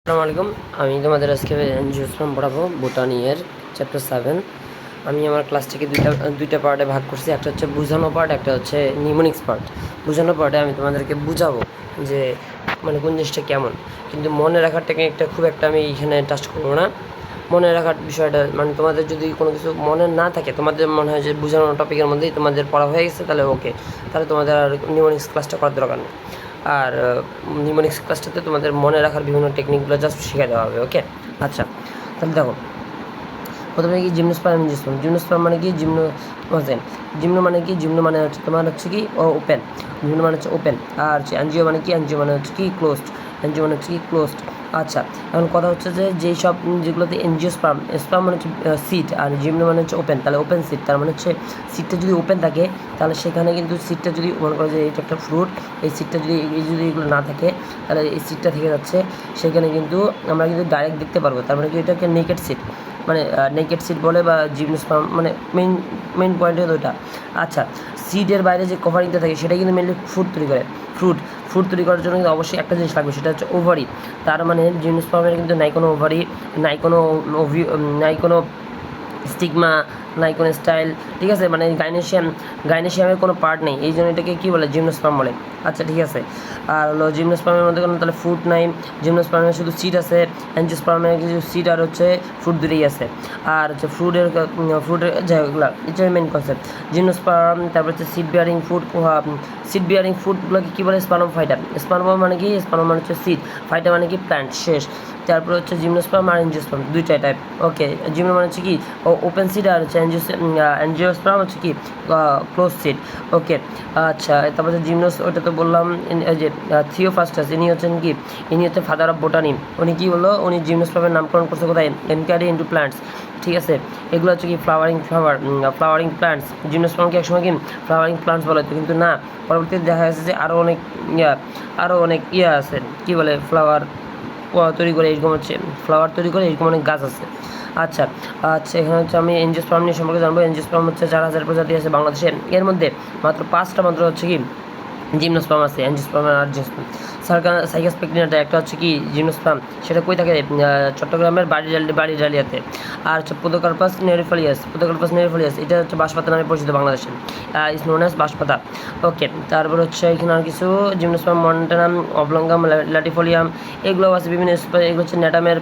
আসসালামু আলাইকুম। আমি তোমাদের আজকে এনজিওস্পাম পড়াবো বোটানির চ্যাপ্টার 7। আমি আমার ক্লাসটিকে দুইটা পার্টে ভাগ করছি। একটা হচ্ছে বোঝানো পার্ট, একটা হচ্ছে নিউমোনিক্স পার্ট। বোঝানো পার্টে আমি তোমাদেরকে বুঝাবো যে মানে কোন জিনিসটা কেমন, কিন্তু মনে রাখার টেকনিকটা খুব একটা আমি এখানে টাচ করবো না। মনে রাখার বিষয়টা মানে তোমাদের যদি কোনো কিছু মনে না থাকে, তোমাদের মনে হয় যে বোঝানো টপিকের মধ্যেই তোমাদের পড়া হয়ে গেছে, তাহলে ওকে, তাহলে তোমাদের আর নিউমোনিক্স ক্লাসটা করার দরকার নেই। আর নিউমোনিক্স ক্লাসটাতে তোমাদের মনে রাখার বিভিন্ন টেকনিকগুলো জাস্ট শিখে দেওয়া হবে। ওকে, আচ্ছা, তাহলে দেখো প্রথমে কি জিমনোস্পার্ম। জিমনোস্পার্ম মানে কি জিমনো মানে কি, জিমনো মানে হচ্ছে তোমার হচ্ছে কি ওপেন, জিমনো মানে হচ্ছে ওপেন। আর হচ্ছে এনজিও মানে কি, এনজিও মানে হচ্ছে কি ক্লোজড, এনজিও মানে হচ্ছে কি ক্লোজড। আচ্ছা, এখন কথা হচ্ছে যে যেই সব যেগুলোতে এনজিওস্পার্ম, স্পার্ম মানে হচ্ছে সিট, আর জিমনো মানে হচ্ছে ওপেন, তাহলে ওপেন সিট, তার মানে হচ্ছে সিটটা যদি ওপেন থাকে তাহলে সেখানে কিন্তু সিটটা যদি মনে করো যে এটা একটা ফ্রুট, এই সিটটা যদি এগুলো না থাকে তাহলে এই সিটটা থেকে যাচ্ছে, সেখানে কিন্তু আমরা কিন্তু ডাইরেক্ট দেখতে পারবো। তার মানে কি এটা একটা নেকেড সিট, মানে নেকেড সিড বলে বা জিমনোস্পার্ম, মানে মেইন পয়েন্ট হলো ওইটা। আচ্ছা, সিডের বাইরে যে কভারিংটা থাকে সেটা কিন্তু মেনলি ফ্রুট তৈরি করে। ফ্রুট তৈরি করার জন্য কিন্তু অবশ্যই একটা জিনিস লাগবে, সেটা হচ্ছে ওভারি। তার মানে জিমনোস্পার্মের কিন্তু নাই কোনো ওভারি, নাই কোনো স্টিগমা, নাই কোনো স্টাইল, ঠিক আছে, মানে গাইনেশিয়ামের কোনো পার্ট নেই, এই জন্য এটাকে কী বলে, জিমনোস্পার্ম বলে। আচ্ছা, ঠিক আছে। আর হলো জিমনোস্পার্মের মধ্যে কোনো তাহলে ফ্রুট নাই, জিমনোস্পার্মের শুধু সিড আছে, অ্যাঞ্জিওস্পার্মের কিছু সিড আর হচ্ছে ফ্রুট দুটোই আছে। আর হচ্ছে ফ্রুটের যাই হোক, এগুলো এটা মেন কনসেপ্ট। জিমনোস্পার্ম, তারপর হচ্ছে সিড বিয়ারিং ফুডগুলোকে কী বলে, স্পার্নোফাইটা। স্পার্নো মানে কি, স্পার্নো মানে হচ্ছে সিড, ফাইটা মানে কি প্ল্যান্ট, শেষ। তারপর হচ্ছে জিমনোস্পার্ম আর এনজিওস্পার্ম দুইটাই টাইপ। ওকে, জিমনো মানে হচ্ছে কি ওপেন সিড, আর হচ্ছে এনজিওস্পার্ম হচ্ছে কি ক্লোজ সিড। ওকে, আচ্ছা, তারপর হচ্ছে জিমনোস, ওটা তো বললাম। এই যে থিওফাস্টাস, ইনি হচ্ছেন কি, ইনি হচ্ছে ফাদার অফ বোটানি। উনি কী বললো, উনি জিমনোস্পার্মের নামকরণ করছে কোথায়, এনক্যারি ইন্টু প্ল্যান্টস, ঠিক আছে। এগুলো হচ্ছে কি ফ্লাওয়ারিং প্ল্যান্টস। জিমনোস্পার্মকে একসময় কি ফ্লাওয়ারিং প্ল্যান্টস বলা হতো, কিন্তু না, পরবর্তীতে দেখা যাচ্ছে যে আরও অনেক আছে, কী বলে, ফ্লাওয়ার তৈরি করে এরকম হচ্ছে, ফ্লাওয়ার তৈরি করে এরকম অনেক গাছ আছে। আচ্ছা, এখানে হচ্ছে আমি এনজিওস্পার্ম নিয়ে সম্পর্কে জানবো। এনজিওস্পার্ম হচ্ছে 4,000 প্রজাতি আছে বাংলাদেশে, এর মধ্যে মাত্র 5টা মাত্র হচ্ছে কি জিমনোস্পার্ম আছে, অ্যাঞ্জিওস্পার্ম আর জিমনোস্পার্ম। সাইকাস পেকটিনাটা একটা হচ্ছে কি জিমনোস্পার্ম, সেটা কই থাকে, চট্টগ্রামের বাড়িডালিয়াতে। আর হচ্ছে পোদোকার্পাস নেরিফোলিয়াস, এটা হচ্ছে বাঁশপাতা নামে পরিচিত বাংলাদেশে, ইজ নোন অ্যাজ বাঁশপাতা। ওকে, তারপর হচ্ছে এখানে আর কিছু জিমনোস্পার্ম মন্টানাম, অবলঙ্গাম, ল্যাটিফোলিয়াম, এগুলো আছে বিভিন্ন, এগুলো হচ্ছে ন্যাটামের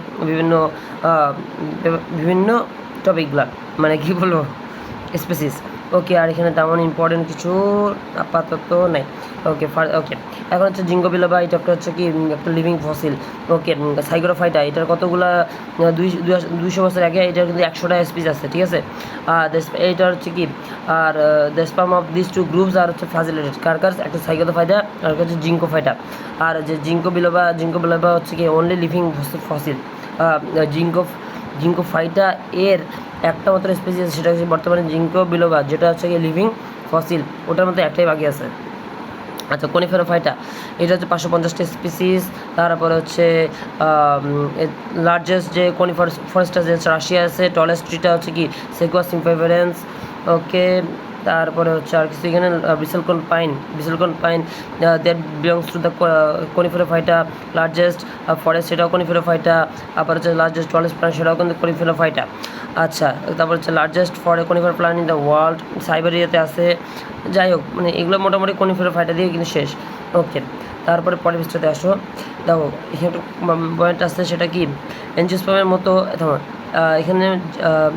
বিভিন্ন টপিকগুলা, মানে কী বলবো, স্পেসিস। ওকে, আর এখানে তেমন ইম্পর্টেন্ট কিছু আপাতত নাই। ওকে, এখন হচ্ছে জিঙ্গো বিলোবা, এটা একটা হচ্ছে কি একটা লিভিং ফসিল। ওকে, সাইগ্রোফাইটা, এটার কতগুলা 200 বছর আগে এটার কিন্তু 100টা স্পিচ আছে, ঠিক আছে। আর এইটা হচ্ছে কি, আর the sperm of this two groups আর হচ্ছে ফ্লাজেলেটেড, কার একটা সাইগ্রোফাইটা আর হচ্ছে জিঙ্কোফাইটা। আর যে জিঙ্কো বিলোবা হচ্ছে কি অনলি লিভিং ফসিল। জিঙ্কোফাইটা এর একটা মাত্র স্পিসিস, সেটা হচ্ছে বর্তমানে জিঙ্কো বিলোবা, যেটা হচ্ছে কি লিভিং ফসিল, ওটার মধ্যে একটাই বাকি আছে। আচ্ছা, কনিফেরোফাইটা, এটা হচ্ছে 550টা স্পিসিস। তারপরে হচ্ছে লার্জেস্ট যে ফরেস্ট আছে রাশিয়া আছে, টলেস্ট ট্রিটা হচ্ছে কি সেকুয়া সিম্ফেভারেন্স। ওকে, তারপরে হচ্ছে আর কিছু এখানে bristlecone pine that belongs to the Coniferophyta. Largest forest, সেটাও কনিফেরোফাইটা। আবার হচ্ছে লার্জেস্ট টলেস্ট প্ল্যান্ট, সেটাও কিন্তু কনিফেরোফাইটা। আচ্ছা, তারপর হচ্ছে largest conifer plant in the world, সাইবেরিয়াতে আছে। যাই হোক, মানে এগুলো মোটামুটি কনিফেরোফাইটা দিয়ে কিন্তু শেষ। ওকে, তারপরে পরের পৃষ্ঠাতে আসো। দেখো, এখানে একটা পয়েন্ট আছে, সেটা কি এনজিওস্পার্মের মতো এখানে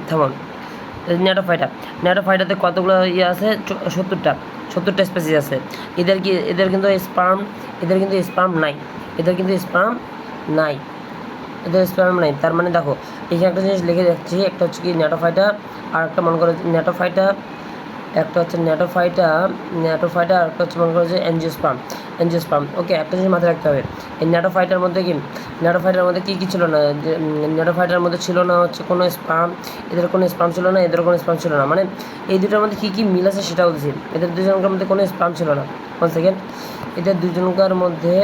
থামন। ন্যাটোফাইটাতে কতগুলো আছে, 70টা স্পেসিস আছে। এদের কিন্তু স্পার্ম নাই, তার মানে দেখো, এখানে একটা জিনিস লিখে যাচ্ছি, একটা হচ্ছে কি ন্যাটোফাইটা, আর একটা মনে করো ন্যাটোফাইটা, একটা হচ্ছে ন্যাটোফাইটা, আর একটা হচ্ছে মনে করো যে এনজিওস্পার্ম। ওকে, একটা জিনিস মাথায় রাখতে হবে, এই ন্যাটোফাইটার মধ্যে কী ছিল না, যে ন্যাটোফাইটার মধ্যে ছিল না হচ্ছে কোনো স্পার্ম, এদের কোনো স্পার্ম ছিল না, মানে এই দুটোর মধ্যে কী মিল আছে সেটাও বলছি। এদের দুজনকার মধ্যে কোনো স্পার্ম ছিল না, 1 সেকেন্ড, এদের দুজনকার মধ্যে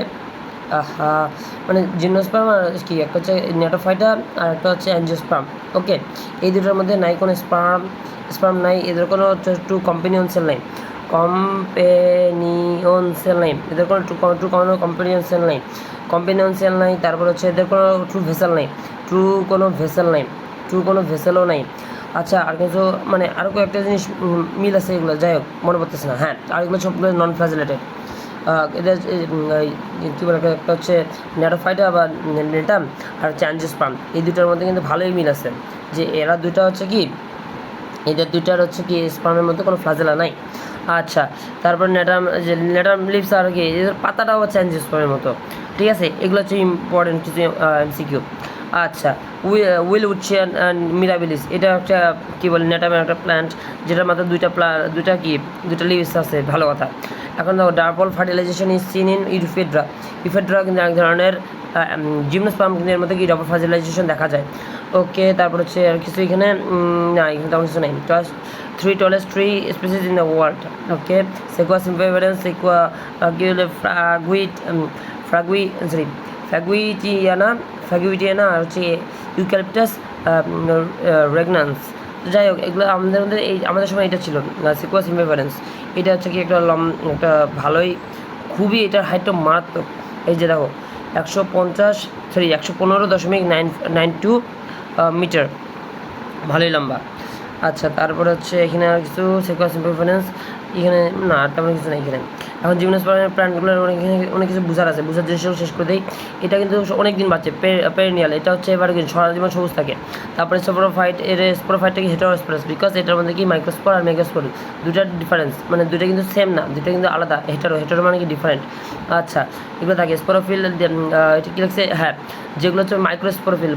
মানে জিমনোস্পার্ম আর কি, একটা হচ্ছে ন্যাটোফাইটা আর একটা হচ্ছে অ্যাঞ্জিওস্পার্ম। ওকে, এই দুটোর মধ্যে নাই কোনো স্পার্ম নাই, এদের কোনো টু কম্পানিয়ন সেল নাই। কম্পেনিয়নশিয়াল নাই, এদের কোনো ট্রু কম্পেনিয়নশিয়াল নাই, কম্পেনিয়নশিয়াল নাই। তারপর হচ্ছে এদের কোনো ট্রু ভেসেল নাই, ট্রু কোনো ভেসেল নাই, ট্রু কোনো ভেসেলও নাই। আচ্ছা, আর কিছু মানে আরও কয়েকটা জিনিস মিল আছে, এগুলো যাই হোক মনে পড়তেছে না। হ্যাঁ, আর এগুলো সবগুলো নন ফ্ল্যাজেলেটেড। এটা কী বলে, একটা হচ্ছে ন্যারোফাইটা বা নেটাম, আর হচ্ছে অ্যাঞ্জিওস্পার্ম। এই দুটার মধ্যে কিন্তু ভালোই মিল আছে, যে এরা দুটা হচ্ছে কি, এদের দুটার হচ্ছে কি স্পার্মের মধ্যে কোনো ফ্লাজেলা নাই। আচ্ছা, তারপর নেটাম লিভস আর কি, এদের পাতাটাও হচ্ছে অ্যাঞ্জিওস্পার্মের মতো। ঠিক আছে, এগুলো হচ্ছে ইম্পর্টেন্ট কিছু এমসিকিউ। আচ্ছা, উইল উডচিয়ান অ্যান্ড মিরাবিলিস, এটা একটা কী বলে নেটামের একটা প্ল্যান্ট, যেটার মাত্র দুইটা লিভস আছে। ভালো কথা। এখন দেখো, double fertilization is seen in Ephedra. Ephedra কিন্তু এক ধরনের জিমনোস্পার্ম, কিন্তু এর মধ্যে কি ডাবল ফার্টিলাইজেশন দেখা যায়। ওকে, তারপর হচ্ছে আর কিছু এখানে না, এখানে তেমন কিছু নেই। Three tallest tree species in the world. Okay, Sequoia sempervirens, Sequoia ফ্রাগুইটিয়ানা আর হচ্ছে ইউক্যালিপটাস রেগনান্স। যাই হোক, এগুলো আমাদের সময় এটা ছিল সিকুয়া সিম্পেভারেন্স। এটা হচ্ছে কি একটা ভালোই, খুবই এটার হাইটটা মারাত্মক। এই যে দেখো, 115.92 মিটার, ভালোই লম্বা। আচ্ছা, তারপর হচ্ছে এখানে আর কিছু সেকুয়া সিম্পেভারেন্স, এখানে না আর তেমন কিছু নেই এখানে। এখন জিমনোস্পার্মের প্ল্যান্টগুলোর অনেক কিছু বোঝার আছে, বোঝার জিনিসগুলো শেষ করে দেই। এটা কিন্তু অনেক দিন বাঁচে, পেরিনিয়াল। এটা হচ্ছে এবার কিন্তু সারা জীবন সবুজ থাকে। তারপরে স্পোরোফাইটটা কি হেটারোস্পোরাস, বিকজ এটার মধ্যে কি মাইক্রোস্পোর আর মেগাস্পোর দুটার ডিফারেন্স, মানে দুটো কিন্তু সেম না, দুটো কিন্তু আলাদা। হেটারো মানে কি ডিফারেন্ট। আচ্ছা, এগুলো থাকে স্পোরোফিল, এটা কী লাগছে, হ্যাঁ, যেগুলো হচ্ছে মাইক্রোস্পোরোফিল,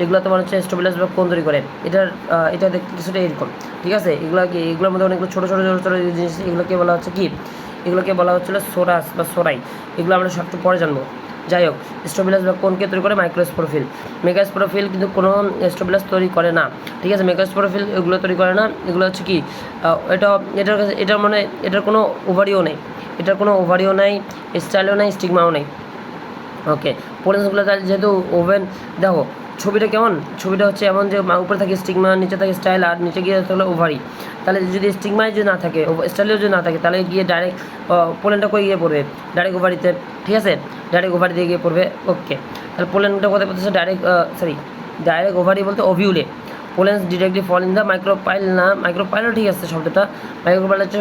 এগুলো তোমার হচ্ছে স্টোবিলাস বা কোন তৈরি করে। এটা দেখতে কিছুটা এরকম। ঠিক আছে, এগুলোর মধ্যে অনেকগুলো ছোটো জিনিস, এগুলোকে বলা হচ্ছে কি, এগুলোকে বলা হচ্ছিল সোরাস বা সোরাই। এগুলো আমরা সব একটু পরে জানবো। যাই হোক, স্টোবিলাস বা কোনকে তৈরি করে মাইক্রোস্পোরোফিল। মেগাস্পোরোফিল কিন্তু কোনো স্টোবিলাস তৈরি করে না। ঠিক আছে, মেগাস্পোরোফিল এগুলো তৈরি করে না। এগুলো হচ্ছে কি, এটার মানে এটার কোনো ওভারিও নেই, স্টাইলও নেই, স্টিগমাও নেই। ওকে, পোলেন্সগুলো যেহেতু ওভেন, দেখো ছবিটা কেমন, ছবিটা হচ্ছে এমন যে উপরে থাকে স্টিগমা, নিচে থাকে স্টাইল, আর নিচে গিয়ে তাহলে ওভারি। তাহলে যদি স্টিগমায় যদি না থাকে, স্টাইলেও যদি না থাকে, তাহলে গিয়ে ডাইরেক্ট পোলেনটা কই গিয়ে পড়বে, ডাইরেক্ট ওভারিতে। ঠিক আছে, ডাইরেক্ট ওভারি দিয়ে গিয়ে পড়বে। ওকে, তাহলে পোলেনটা কোথায় পড়তেছে, ডাইরেক্ট ওভারি বলতে ওভিউলে। Pollens directly fall in the micropyle, না মাইক্রোপাইলও ঠিক আছে শব্দটা। মাইক্রোপাইল হচ্ছে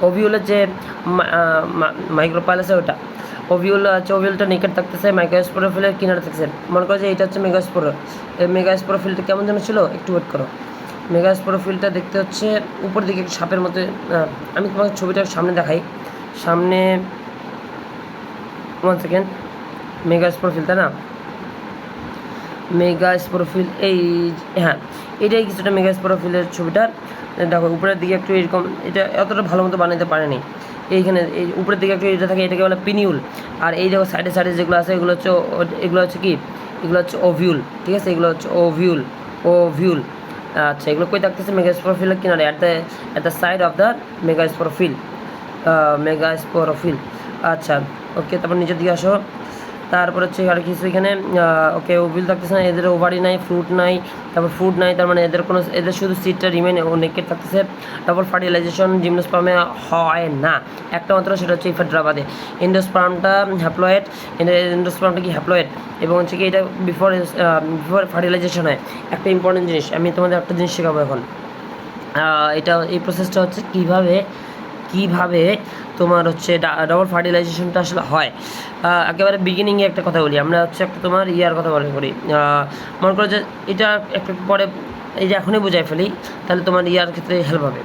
ওভিউলের যে মাইক্রোপাইল আছে ওটা। ওভিউলটা নিকেট থাকতেছে, মাইক্রোস্পোরোফিলের কিনারে থাকতেছে। মনে করো যে এটা হচ্ছে মেগাস্পোরো। এই মেগাস্পোরোফিলটা কেমন যেন ছিল, একটু ওয়েট করো। মেগাস্পোরোফিলটা দেখতে হচ্ছে উপর দিকে একটু সাপের মতো। আমি তোমাকে ছবিটা সামনে দেখাই, সামনে 1 সেকেন্ড। মেগাস্পোরোফিলটা না, মেগাস্পোরোফিল, এই হ্যাঁ, এটাই কিছুটা মেগাস্পোরোফিলের ছবিটা। দেখো উপরের দিকে একটু এরকম, এটা এতটা ভালো মতো বানাতে পারেনি। এইখানে এই উপরের দিকে একটু এটা থাকে, এটাকে বলে পিনিউল। আর এই দেখো সাইডে যেগুলো আছে, এগুলো হচ্ছে কি, এগুলো হচ্ছে ওভিউল। ঠিক আছে, এগুলো হচ্ছে ওভিউল। আচ্ছা, এগুলো কই থাকতেছে, মেগাস্পোরোফিলের কিনারে, at the side of the megasporophyll. আচ্ছা, ওকে, তারপর নিচের দিকে আসো। তারপর হচ্ছে আর কিছু এখানে, ওকে, ওভিল থাকতেছে না, এদের ওভারি নাই, ফ্রুট নাই, তার মানে এদের শুধু সিডটা রিমেন নেকেড থাকতেছে। তারপর ফার্টিলাইজেশন জিমনোস্পার্মে হয় না, একটা মাত্র, সেটা হচ্ছে ইফেড্রাবাদে। এন্ডোস্পার্মটা হ্যাপ্লয়েড, এন্ডোস্পার্মটা কি হ্যাপ্লয়েড, এবং হচ্ছে কি এটা বিফোর ফার্টিলাইজেশন হয়। একটা ইম্পর্টেন্ট জিনিস, আমি তোমাদের একটা জিনিস শেখাবো এখন। এই প্রসেসটা হচ্ছে কীভাবে তোমার হচ্ছে ডাবল ফার্টিলাইজেশনটা আসলে হয়। একেবারে বিগিনিংয়ে একটা কথা বলি, আমরা হচ্ছে একটা তোমার কথা মনে করি। মনে করো যে এটা একটু পরে, এই যে এখনই বুঝাই ফেলি, তাহলে তোমার ক্ষেত্রে হেল্প হবে।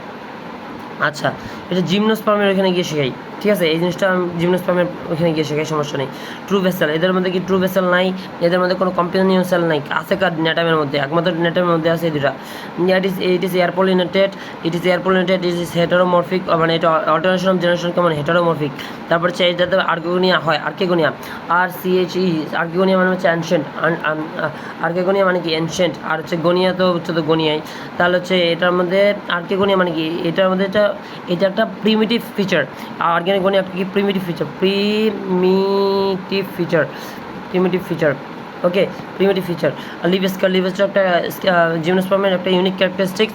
আচ্ছা, এটা জিমনোস্পার্মের ওখানে গিয়ে শেখাই। ঠিক আছে, এই জিনিসটা আমি জিমনোস্পার্মের ওখানে গিয়ে শেখাই, সমস্যা নেই। ট্রু ভেসেল, এদের মধ্যে কি ট্রু ভেসেল নাই, এদের মধ্যে কোনো কম্পেনিয়ন সেল নাই, আছে কার নেটামের মধ্যে, একমাত্র নেটামের মধ্যে আছে এই দুটা। ইট ইজ এয়ারপোলিনেটেড, ইট ইজ হেটারোমরফিক, মানে এটা অল্টারনেশন অফ জেনারেশন কেমন হেটারোমরফিক। তারপর হচ্ছে এটাতে আর্কিগোনিয়া হয়, আর্কিগোনিয়া, আর্কিগোনিয়া মানে হচ্ছে অ্যানশেন্ট, আর্কিগোনিয়া মানে কি অ্যানশেন্ট, আর হচ্ছে গনিয়া তো হচ্ছে তো গনিয়াই। তাহলে হচ্ছে এটার মধ্যে আর্কিগোনিয়া মানে কি, এটার মধ্যে এটা একটা প্রিমিটিভ ফিচার। অর্গানিক গনিয়া একটা কি primitive feature. Okay, primitive feature. Leaf scar, leaf scar একটা জিমনোস্পার্মের একটা unique characteristics,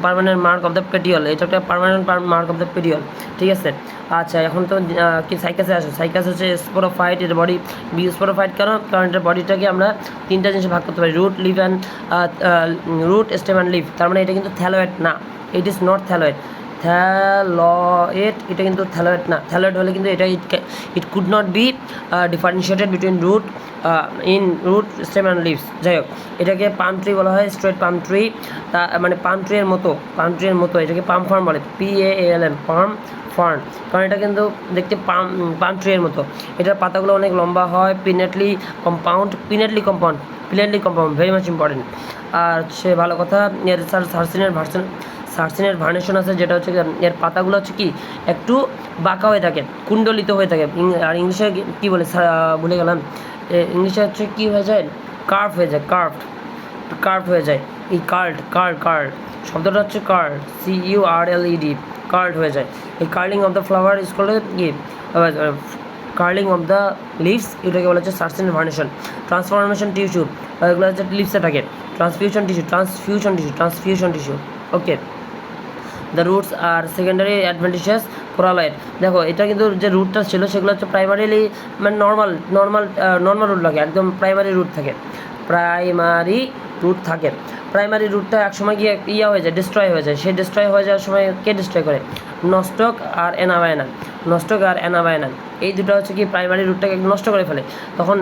permanent mark of the petiole, এটা একটা permanent mark of the petiole, ঠিক আছে। আচ্ছা, এখন তো কি সাইকাসে আসে। সাইকাস হচ্ছে স্পোরোফাইট, এর বডি স্পোরোফাইট কেন? কারণ এটার বডিটাকে আমরা তিনটা জিনিসে ভাগ করতে পারি, root, leaf and root, stem and leaf. তার মানে এটা কিন্তু থ্যালোয়েড না, ইট ইজ নট থ্যালোয়েড। থ্যালয়েড, এটা কিন্তু থ্যালয়েড না। থ্যালয়েড হলে কিন্তু এটা it could not be differentiated between root in root, stem and leaves. যাই হোক, এটাকে পাম ট্রি বলা হয়, স্ট্রেট পাম ট্রি, তা মানে পাম ট্রির মতো, এটাকে পাম ফার্ন বলে, PALM, পাম ফার্ন, কারণ এটা কিন্তু দেখতে পাম ট্রির মতো। এটার পাতাগুলো অনেক লম্বা হয়, পিনেটলি কম্পাউন্ড, ভেরি মাচ ইম্পর্টেন্ট। আর হচ্ছে ভালো কথা, এর সার্সিনের ভার্নেশন আছে, যেটা হচ্ছে এর পাতাগুলো হচ্ছে কি একটু বাঁকা হয়ে থাকে, কুণ্ডলিত হয়ে থাকে। আর ইংলিশে কী বলে ভুলে গেলাম, ইংলিশে হচ্ছে কী হয়ে যায়, কার্ভ হয়ে যায়, কার্ভ হয়ে যায়। এই কার্ড শব্দটা হচ্ছে কার্ড, CURLED, কার্ড হয়ে যায়। এই curling of the flower is called কি, কার্লিং অফ দ্য লিভস, এটাকে বলা হচ্ছে সার্সিনের ভার্নেশন। ট্রান্সফরমেশন টিস্যু, এগুলো হচ্ছে লিভসে থাকে। Transfusion tissue, okay. The roots আর সেকেন্ডারি অ্যাডভেন্টিশাস কোরালয়েড। দেখো, এটা কিন্তু যে রুটটা ছিল সেগুলো হচ্ছে প্রাইমারিলি মানে নর্মাল রুট লাগে, একদম প্রাইমারি রুট থাকে। প্রাইমারি রুটটা একসময় গিয়ে হয়ে যায়, ডিস্ট্রয় হয়ে যায়। সেই ডিস্ট্রয় হয়ে যাওয়ার সময় কে ডিস্ট্রয় করে? নস্টক আর অ্যানাবায়না, এই দুটো হচ্ছে কি প্রাইমারি রুটটাকে নষ্ট করে ফেলে। তখন